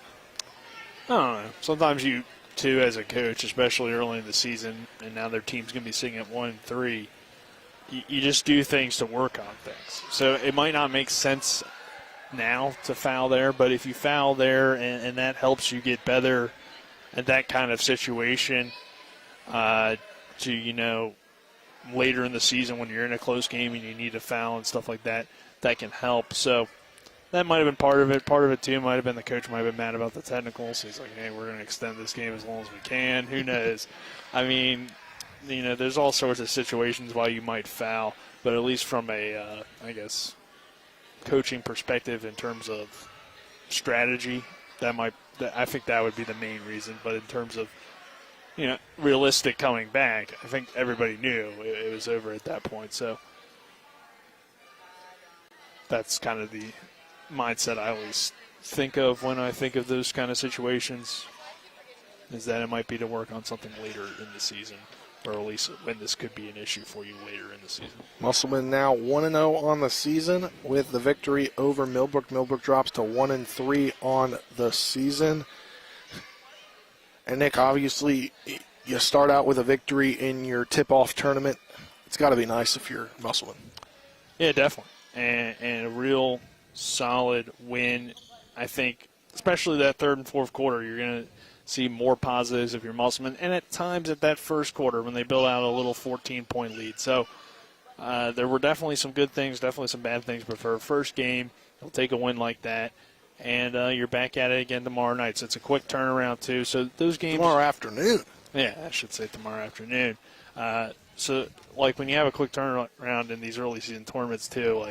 I don't know. Sometimes you, too, as a coach, especially early in the season, and now their team's going to be sitting at 1-3, you just do things to work on things. So it might not make sense now to foul there, but if you foul there and that helps you get better at that kind of situation to, later in the season when you're in a close game and you need a foul and stuff like that, that can help. So that might have been part of it. Part of it, too, might have been the coach might have been mad about the technicals. He's like, hey, we're going to extend this game as long as we can. Who knows? I mean, there's all sorts of situations why you might foul, but at least from a, coaching perspective in terms of strategy, I think that would be the main reason. But in terms of, realistic coming back, I think everybody knew it was over at that point. So that's kind of the mindset I always think of when I think of those kind of situations, is that it might be to work on something later in the season, or at least when this could be an issue for you later in the season.
Musselman now 1-0 on the season with the victory over Millbrook. Millbrook drops to 1-3 on the season. And, Nick, obviously you start out with a victory in your tip-off tournament. It's got to be nice if you're Musselman.
Yeah, definitely. And a real solid win. I think, especially that third and fourth quarter, you're going to see more positives if you're Musselman. And at times at that first quarter when they build out a little 14-point lead. So there were definitely some good things, definitely some bad things. But for a first game, they'll take a win like that. And you're back at it again tomorrow night. So it's a quick turnaround, too. So those games.
Tomorrow afternoon.
Yeah, I should say tomorrow afternoon. So, when you have a quick turnaround in these early season tournaments, too,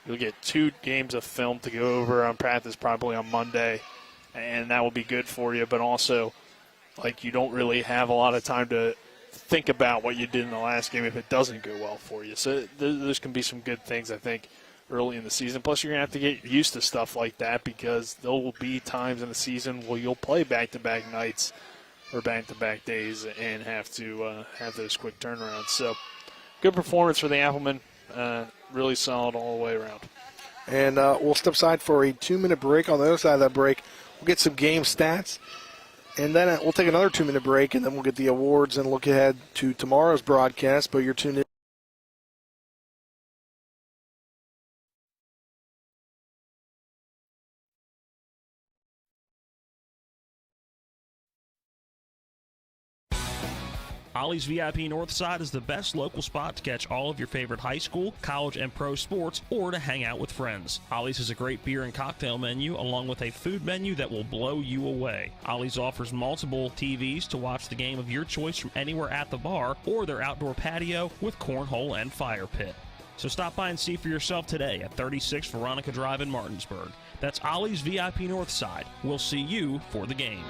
you'll get 2 games of film to go over on practice probably on Monday, and that will be good for you. But also, you don't really have a lot of time to think about what you did in the last game if it doesn't go well for you. So those can be some good things, I think, early in the season. Plus, you're going to have to get used to stuff like that, because there will be times in the season where you'll play back-to-back nights or back-to-back days and have to have those quick turnarounds. So good performance for the Applemen. Really solid all the way around.
And we'll step aside for a 2-minute break. On the other side of that break, we'll get some game stats. And then we'll take another 2-minute break, and then we'll get the awards and look ahead to tomorrow's broadcast. But you're tuned in.
Ollie's VIP Northside is the best local spot to catch all of your favorite high school, college, and pro sports, or to hang out with friends. Ollie's has a great beer and cocktail menu, along with a food menu that will blow you away. Ollie's offers multiple TVs to watch the game of your choice from anywhere at the bar, or their outdoor patio with cornhole and fire pit. So stop by and see for yourself today at 36 Veronica Drive in Martinsburg. That's Ollie's VIP Northside. We'll see you for the game.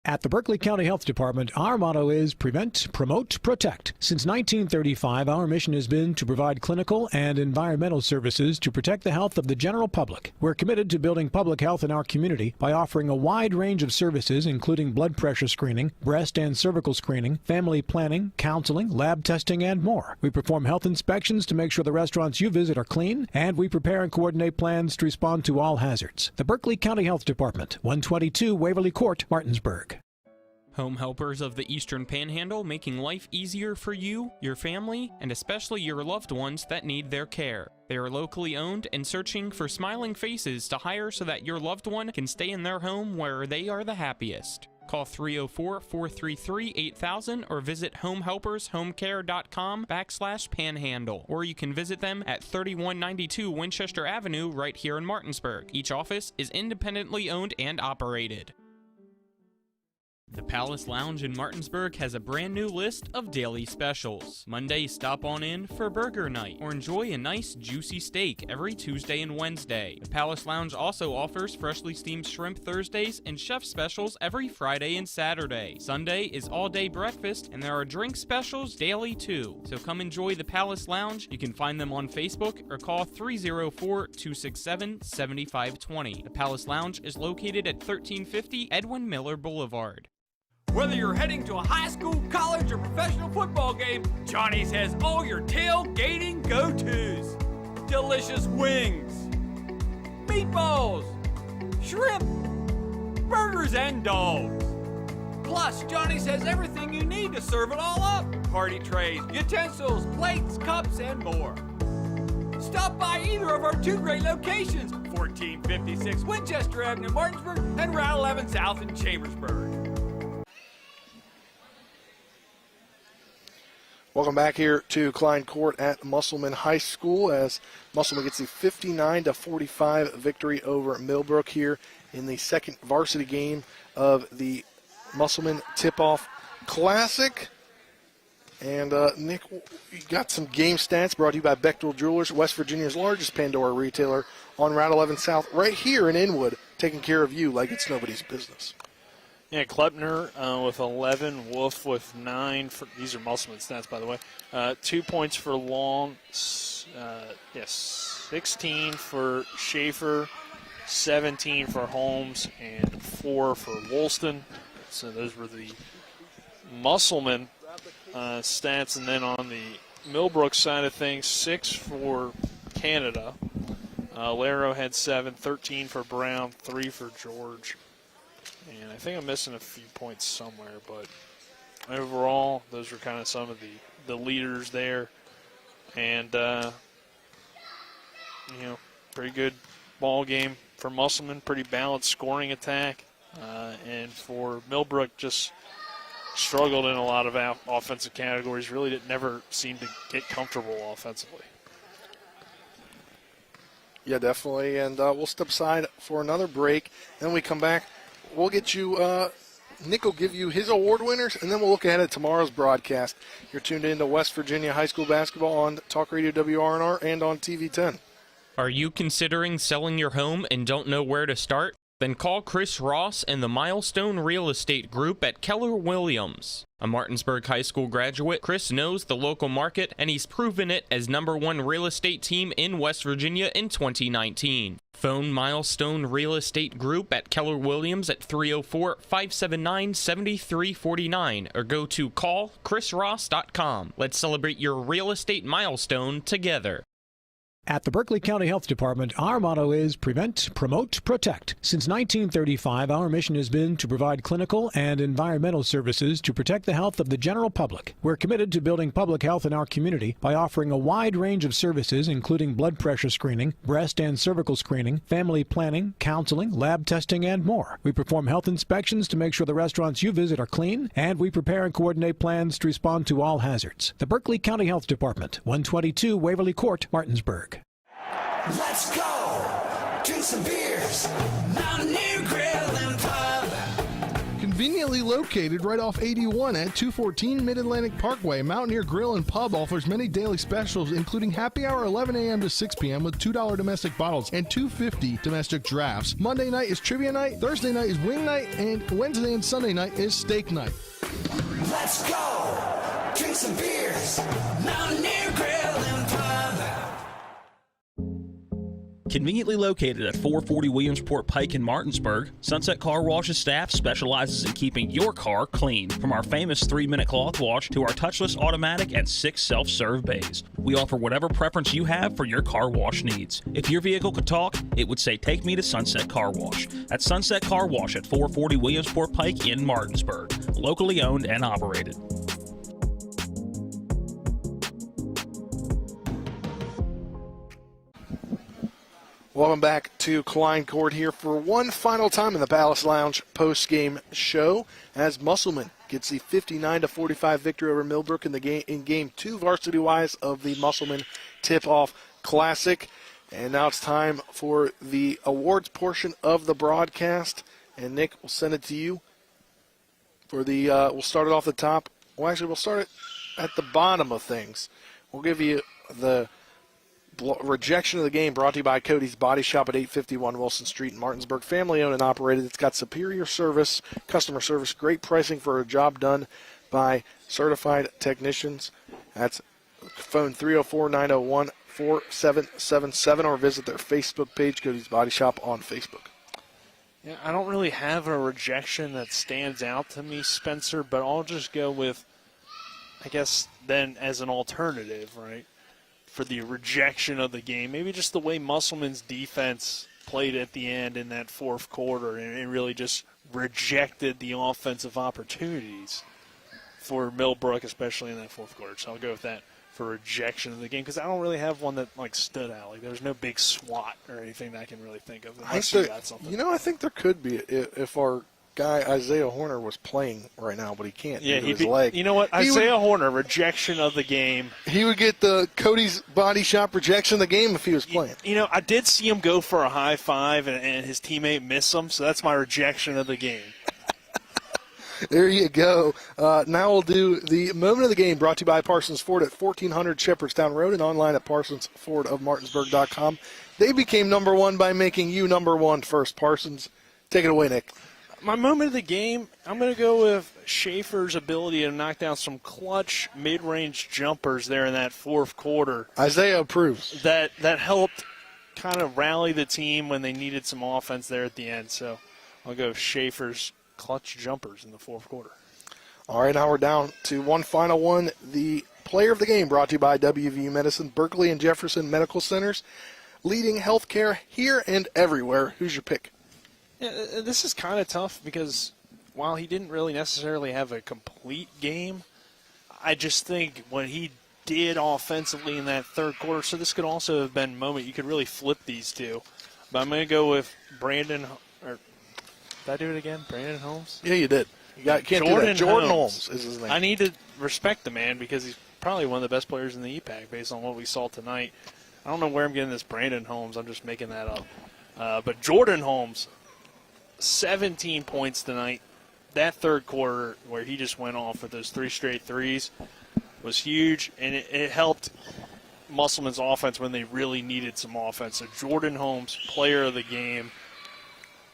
At the Berkeley County Health Department, our motto is prevent, promote, protect. Since 1935, our mission has been to provide clinical and environmental services to protect the health of the general public. We're committed to building public health in our community by offering a wide range of services, including blood pressure screening, breast and cervical screening, family planning, counseling, lab testing, and more. We perform health inspections to make sure the restaurants you visit are clean, and we prepare and coordinate plans to respond to all hazards. The Berkeley County Health Department, 122 Waverly Court, Martinsburg.
Home helpers of the Eastern Panhandle, making life easier for you, your family, and especially your loved ones that need their care. They are locally owned and searching for smiling faces to hire so that your loved one can stay in their home where they are the happiest. Call 304-433-8000 or visit homehelpershomecare.com/panhandle. Or you can visit them at 3192 Winchester Avenue right here in Martinsburg. Each office is independently owned and operated. The Palace Lounge in Martinsburg has a brand new list of daily specials. Monday, stop on in for burger night or enjoy a nice juicy steak every Tuesday and Wednesday. The Palace Lounge also offers freshly steamed shrimp Thursdays and chef specials every Friday and Saturday. Sunday is all-day breakfast and there are drink specials daily too. So come enjoy the Palace Lounge. You can find them on Facebook or call 304-267-7520. The Palace Lounge is located at 1350 Edwin Miller Boulevard.
Whether you're heading to a high school, college, or professional football game, Johnny's has all your tailgating go-tos. Delicious wings, meatballs, shrimp, burgers, and dogs. Plus, Johnny's has everything you need to serve it all up. Party trays, utensils, plates, cups, and more. Stop by either of our two great locations, 1456 Winchester Avenue in Martinsburg and Route 11 South in Chambersburg.
Welcome back here to Klein Court at Musselman High School as Musselman gets the 59-45 victory over Millbrook here in the second varsity game of the Musselman Tip-Off Classic. And Nick, you got some game stats brought to you by Bechtel Jewelers, West Virginia's largest Pandora retailer on Route 11 South, right here in Inwood, taking care of you like it's nobody's business.
Yeah, Klepner with 11, Wolf with 9. These are Musselman stats, by the way. 2 points for Long, 16 for Schaefer, 17 for Holmes, and 4 for Woolston. So those were the Musselman stats. And then on the Millbrook side of things, 6 for Canada. Laro had 7, 13 for Brown, 3 for George. And I think I'm missing a few points somewhere, but overall, those were kind of some of the leaders there. And, pretty good ball game for Musselman, pretty balanced scoring attack. And for Millbrook, just struggled in a lot of offensive categories, really never seemed to get comfortable offensively.
Yeah, definitely. And we'll step aside for another break. Then we come back. We'll get you, Nick will give you his award winners, and then we'll look ahead at tomorrow's broadcast. You're tuned in to West Virginia High School basketball on Talk Radio WRNR and on TV 10.
Are you considering selling your home and don't know where to start? Then call Chris Ross and the Milestone Real Estate Group at Keller Williams. A Martinsburg High School graduate, Chris knows the local market, and he's proven it as #1 real estate team in West Virginia in 2019. Phone Milestone Real Estate Group at Keller Williams at 304-579-7349 or go to callchrisross.com. Let's celebrate your real estate milestone together.
At the Berkeley County Health Department, our motto is prevent, promote, protect. Since 1935, our mission has been to provide clinical and environmental services to protect the health of the general public. We're committed to building public health in our community by offering a wide range of services, including blood pressure screening, breast and cervical screening, family planning, counseling, lab testing, and more. We perform health inspections to make sure the restaurants you visit are clean, and we prepare and coordinate plans to respond to all hazards. The Berkeley County Health Department, 122 Waverly Court, Martinsburg.
Let's go! Drink some beers! Mountaineer Grill and Pub!
Conveniently located right off 81 at 214 Mid-Atlantic Parkway, Mountaineer Grill and Pub offers many daily specials, including happy hour 11 a.m. to 6 p.m. with $2 domestic bottles and $2.50 domestic drafts. Monday night is trivia night, Thursday night is wing night, and Wednesday and Sunday night is steak night.
Let's go! Drink some beers! Mountaineer Grill and Pub!
Conveniently located at 440 Williamsport Pike in Martinsburg, Sunset Car Wash's staff specializes in keeping your car clean. From our famous 3-minute cloth wash to our touchless automatic and 6 self-serve bays, we offer whatever preference you have for your car wash needs. If your vehicle could talk, it would say, "Take me to Sunset Car Wash." That's Sunset Car Wash at 440 Williamsport Pike in Martinsburg, locally owned and operated.
Welcome back to Klein Court here for one final time in the Palace Lounge post-game show as Musselman gets the 59-45 victory over Millbrook in game 2 varsity-wise of the Musselman Tip-Off Classic. And now it's time for the awards portion of the broadcast. And Nick, we'll send it to you for the. We'll start it off the top. Well, actually, we'll start it at the bottom of things. We'll give you the rejection of the game brought to you by Cody's Body Shop at 851 Wilson Street in Martinsburg. Family-owned and operated. It's got superior service, customer service, great pricing for a job done by certified technicians. That's phone 304-901-4777 or visit their Facebook page, Cody's Body Shop on Facebook.
Yeah, I don't really have a rejection that stands out to me, Spencer, but I'll just go with, I guess, then as an alternative, right? For the rejection of the game, maybe just the way Musselman's defense played at the end in that fourth quarter and really just rejected the offensive opportunities for Millbrook, especially in that fourth quarter. So I'll go with that for rejection of the game because I don't really have one that stood out. Like there's no big SWAT or anything that I can really think of. Unless you got something.
I think there could be if our guy Isaiah Horner was playing right now, but he can't due to his leg.
You know what? Isaiah Horner, rejection of the game.
He would get the Cody's Body Shop rejection of the game if he was playing.
I did see him go for a high five and his teammate miss him, so that's my rejection of the game.
There you go. Now we'll do the moment of the game brought to you by Parsons Ford at 1400 Shepherdstown Road and online at parsonsfordofmartinsburg.com. They became number one by making you number one first. Parsons, take it away, Nick.
My moment of the game, I'm going to go with Schaefer's ability to knock down some clutch mid-range jumpers there in that fourth quarter.
Isaiah approves.
That helped kind of rally the team when they needed some offense there at the end. So I'll go Schaefer's clutch jumpers in the fourth quarter.
All right, now we're down to one final one. The player of the game brought to you by WVU Medicine, Berkeley and Jefferson Medical Centers, leading healthcare here and everywhere. Who's your pick?
Yeah, this is kind of tough because while he didn't really necessarily have a complete game, I just think what he did offensively in that third quarter, so this could also have been a moment you could really flip these two. But I'm going to go with Brandon, or did I do it again? Brandon Holmes?
Yeah, you did. You can't do that. Jordan Holmes is his name.
I need to respect the man because he's probably one of the best players in the EPAC based on what we saw tonight. I don't know where I'm getting this Brandon Holmes. I'm just making that up. But Jordan Holmes, 17 points tonight. That third quarter where he just went off with those 3 straight threes was huge, and it helped Musselman's offense when they really needed some offense. So Jordan Holmes, player of the game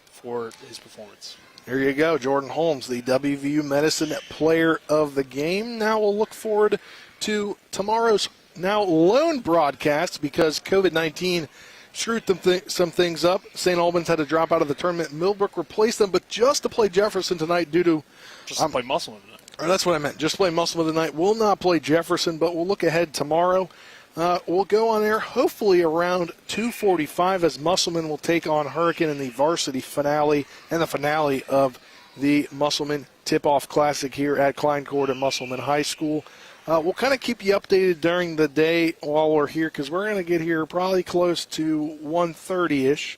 for his performance.
There you go, Jordan Holmes, the WVU Medicine player of the game. Now we'll look forward to tomorrow's now lone broadcast because COVID-19 screwed some things up. St. Albans had to drop out of the tournament. Millbrook replaced them, but just to play Jefferson tonight due to...
Just to play Musselman tonight.
That's what I meant. Just play Musselman tonight. We'll not play Jefferson, but we'll look ahead tomorrow. We'll go on air hopefully around 2:45 as Musselman will take on Hurricane in the varsity finale and the finale of the Musselman Tip-Off Classic here at Klein Court at Musselman High School. We'll kind of keep you updated during the day while we're here because we're going to get here probably close to 1:30-ish,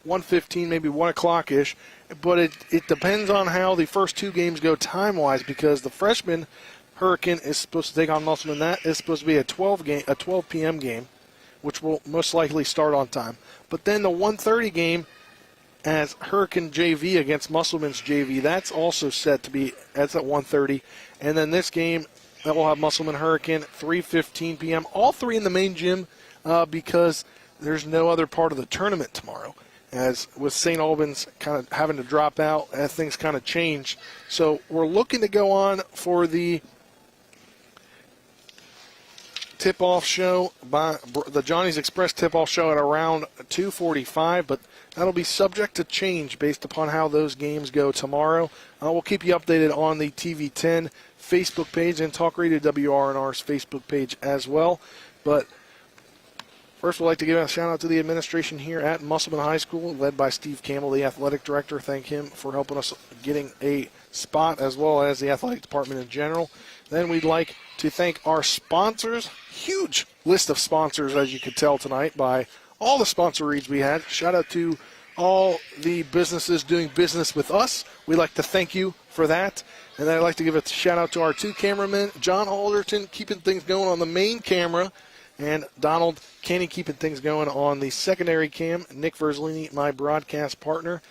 1:15, maybe 1 o'clock-ish. But it depends on how the first two games go time-wise because the freshman Hurricane is supposed to take on Musselman. That is supposed to be a 12 p.m. game, which will most likely start on time. But then the 1:30 game as Hurricane JV against Musselman's JV, that's also set to be, that's at 1:30. And then this game, that will have Musselman Hurricane 3:15 p.m. All three in the main gym because there's no other part of the tournament tomorrow. As with St. Albans kind of having to drop out, as things kind of change. So we're looking to go on for the tip-off show, by the Johnny's Express tip-off show at around 2:45, but that'll be subject to change based upon how those games go tomorrow. We'll keep you updated on the TV10 Facebook page and Talk Radio WRNR's Facebook page as well. But first, we'd like to give a shout-out to the administration here at Musselman High School, led by Steve Campbell, the athletic director. Thank him for helping us getting a spot, as well as the athletic department in general. Then we'd like to thank our sponsors. Huge list of sponsors, as you could tell tonight, by all the sponsor reads we had. Shout out to all the businesses doing business with us. We'd like to thank you for that. And I'd like to give a shout out to our 2 cameramen, John Alderton keeping things going on the main camera, and Donald Kenny keeping things going on the secondary cam. Nick Verzolini, my broadcast partner,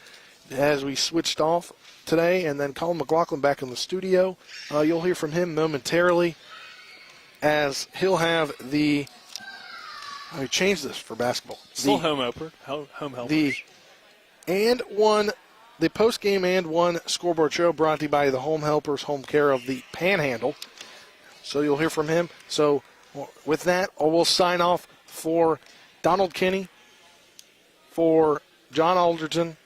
as we switched off today. And then Colin McLaughlin back in the studio. You'll hear from him momentarily as he'll have the – I changed this for basketball.
Still home helper. Home helper.
The post-game and one scoreboard show brought to you by the Home Helpers Home Care of the Panhandle. So you'll hear from him. So with that, we'll sign off for Donald Kinney, for John Alderton,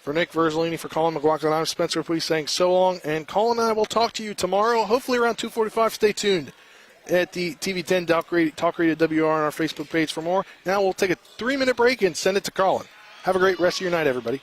for Nick Verzolini, for Colin McLaughlin. I'm Spencer Puig saying so long. And Colin and I will talk to you tomorrow, hopefully around 2:45. Stay tuned at the TV10 Talk Radio WR on our Facebook page for more. Now we'll take a 3-minute break and send it to Colin. Have a great rest of your night, everybody.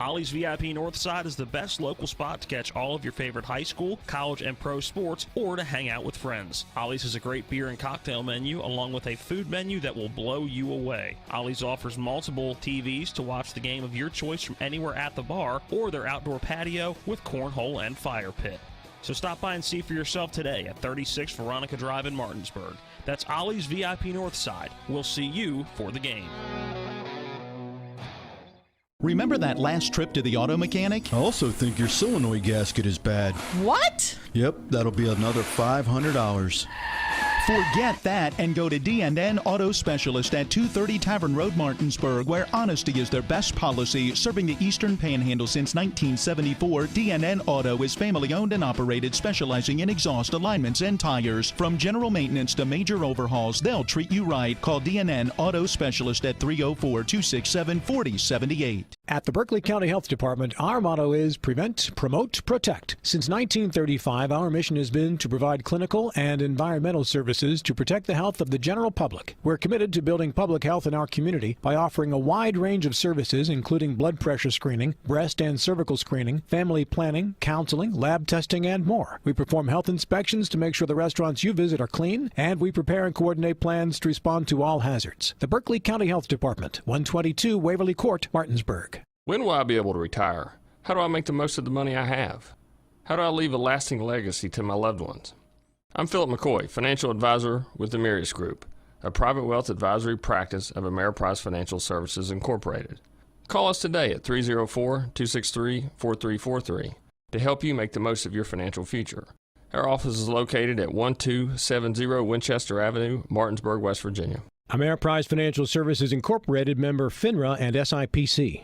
Ollie's VIP Northside is the best local spot to catch all of your favorite high school, college, and pro sports, or to hang out with friends. Ollie's has a great beer and cocktail menu, along with a food menu that will blow you away. Ollie's offers multiple TVs to watch the game of your choice from anywhere at the bar, or their outdoor patio with cornhole and fire pit. So stop by and see for yourself today at 36 Veronica Drive in Martinsburg. That's Ollie's VIP Northside. We'll see you for the game.
Remember that last trip to the auto mechanic?
I also think your solenoid gasket is bad.
What?
Yep, that'll be another $500.
Forget that and go to D&N Auto Specialist at 230 Tavern Road, Martinsburg, where honesty is their best policy. Serving the Eastern Panhandle since 1974, D&N Auto is family-owned and operated, specializing in exhaust alignments and tires. From general maintenance to major overhauls, they'll treat you right. Call D&N Auto Specialist at 304-267-4078.
At the Berkeley County Health Department, our motto is prevent, promote, protect. Since 1935, our mission has been to provide clinical and environmental services to protect the health of the general public. We're committed to building public health in our community by offering a wide range of services, including blood pressure screening, breast and cervical screening, family planning, counseling, lab testing, and more. We perform health inspections to make sure the restaurants you visit are clean, and we prepare and coordinate plans to respond to all hazards. The Berkeley County Health Department, 122 Waverly Court, Martinsburg.
When will I be able to retire? How do I make the most of the money I have? How do I leave a lasting legacy to my loved ones? I'm Philip McCoy, financial advisor with the Mirius Group, a private wealth advisory practice of Ameriprise Financial Services Incorporated. Call us today at 304-263-4343 to help you make the most of your financial future. Our office is located at 1270 Winchester Avenue, Martinsburg, West Virginia.
Ameriprise Financial Services Incorporated, member FINRA and SIPC.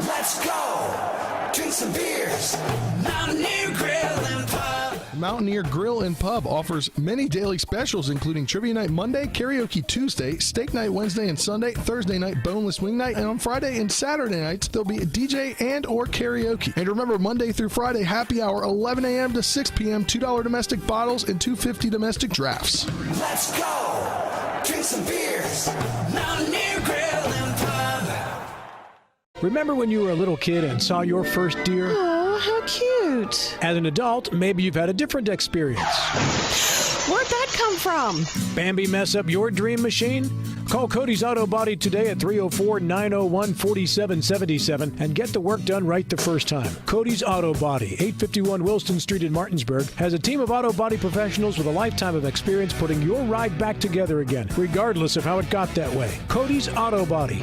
Let's go! Drink some beers! Mountaineer Grill and Pub!
Mountaineer Grill and Pub offers many daily specials, including Trivia Night Monday, Karaoke Tuesday, Steak Night Wednesday and Sunday, Thursday night Boneless Wing Night, and on Friday and Saturday nights, there'll be a DJ and or karaoke. And remember, Monday through Friday, happy hour, 11 a.m. to 6 p.m., $2 domestic bottles and $2.50 domestic drafts.
Let's go! Drink some beers! Mountaineer Grill and Pub!
Remember when you were a little kid and saw your first deer?
Oh, how cute.
As an adult, maybe you've had a different experience.
Where'd that come from?
Bambi mess up your dream machine? Call Cody's Auto Body today at 304-901-4777 and get the work done right the first time. Cody's Auto Body, 851 Wilston Street in Martinsburg, has a team of auto body professionals with a lifetime of experience putting your ride back together again, regardless of how it got that way. Cody's Auto Body.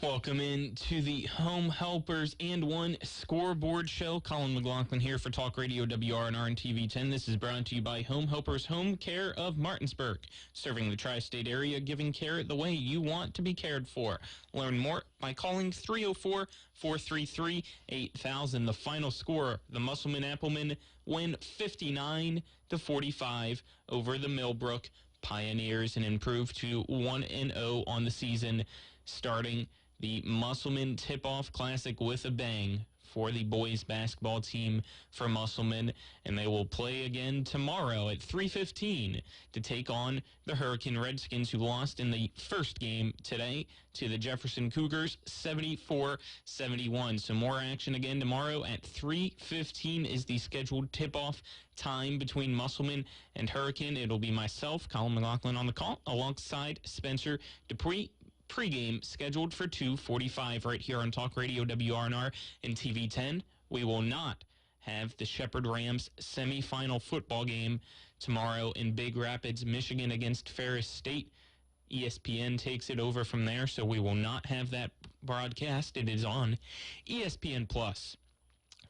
Welcome in to the Home Helpers and One Scoreboard Show. Colin McLaughlin here for Talk Radio WRNR and TV10. This is brought to you by Home Helpers Home Care of Martinsburg, serving the tri-state area, giving care the way you want to be cared for. Learn more by calling 304-433-8000. The final score, the Musselman Applemen win 59-45 over the Millbrook Pioneers and improve to 1-0 on the season, starting the Musselman Tip-Off Classic with a bang for the boys basketball team for Musselman, and they will play again tomorrow at 3:15 to take on the Hurricane Redskins, who lost in the first game today to the Jefferson Cougars 74-71. So more action again tomorrow at 3:15 is the scheduled tip-off time between Musselman and Hurricane. It'll be myself, Colin McLaughlin, on the call, alongside Spencer Dupree. Pregame scheduled for 2:45 right here on Talk Radio WRNR and TV 10. We will not have the Shepherd Rams semifinal football game tomorrow in Big Rapids, Michigan against Ferris State. ESPN takes it over from there, so we will not have that broadcast. It is on ESPN Plus,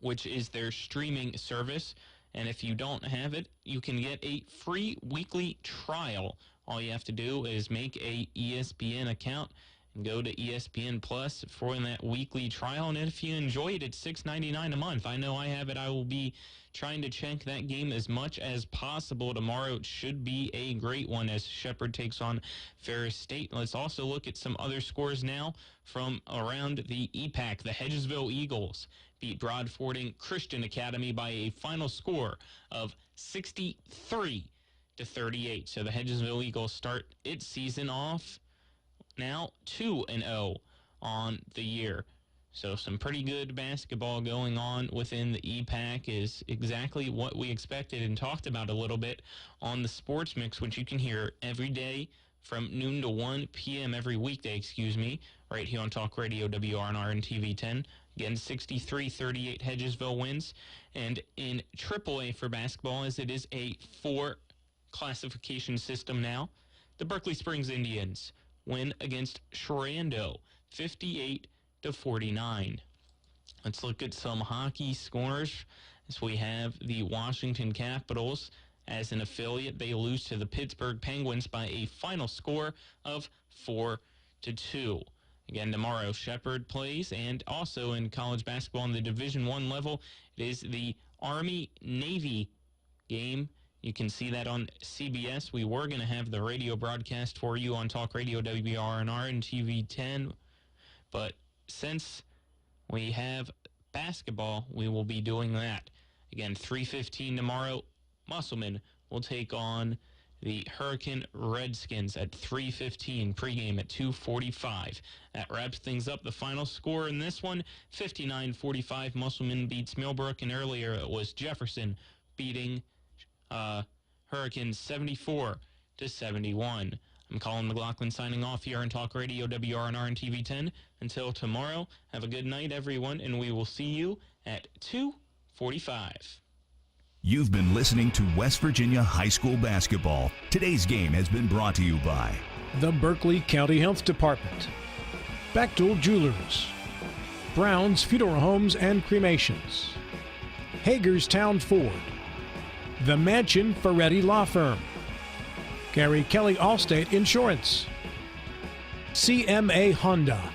which is their streaming service. And if you don't have it, you can get a free weekly trial. All you have to do is make a ESPN account and go to ESPN Plus for that weekly trial. And if you enjoy it, it's $6.99 a month. I know I have it. I will be trying to check that game as much as possible tomorrow. It should be a great one as Shepherd takes on Ferris State. Let's also look at some other scores now from around the EPAC. The Hedgesville Eagles beat Broadfording Christian Academy by a final score of 63-38. So the Hedgesville Eagles start its season off now 2-0 on the year. So some pretty good basketball going on within the EPAC is exactly what we expected and talked about a little bit on the Sports Mix, which you can hear every day from noon to 1 p.m. every weekday, right here on Talk Radio WRNR and TV 10. Again, 63-38 Hedgesville wins. And in AAA for basketball, as it is a 4-classification system now, the Berkeley Springs Indians win against Shrando 58-49. Let's look at some hockey scores as we have the Washington Capitals as an affiliate. They lose to the Pittsburgh Penguins by a final score of 4-2. Again, tomorrow, Shepherd plays, and also in college basketball on the Division I level, it is the Army-Navy game. You can see that on CBS. We were going to have the radio broadcast for you on Talk Radio WRNR and TV 10, but since we have basketball, we will be doing that. Again, 3:15 tomorrow, Musselman will take on the Hurricane Redskins at 3:15, pregame at 2:45. That wraps things up. The final score in this one, 59-45. Musselman beats Millbrook, and earlier it was Jefferson beating Hurricane 74-71. I'm Colin McLaughlin signing off here on Talk Radio WRNR and TV 10. Until tomorrow, have a good night, everyone, and we will see you at 2:45.
You've been listening to West Virginia High School Basketball. Today's game has been brought to you by
the Berkeley County Health Department, Bechtel Jewelers, Brown's Funeral Homes and Cremations, Hagerstown Ford, the Mansion Ferretti Law Firm, Gary Kelly Allstate Insurance, CMA Honda,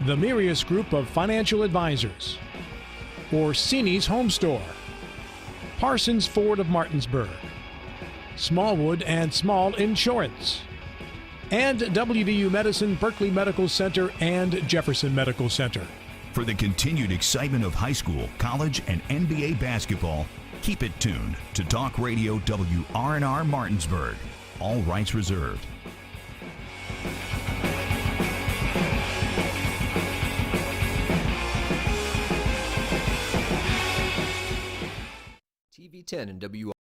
the Mirius Group of Financial Advisors, Orsini's Home Store, Parsons Ford of Martinsburg, Smallwood and Small Insurance, and WVU Medicine, Berkeley Medical Center, and Jefferson Medical Center.
For the continued excitement of high school, college, and NBA basketball, keep it tuned to Talk Radio WRNR Martinsburg. All rights reserved.
TV 10 and WRNR.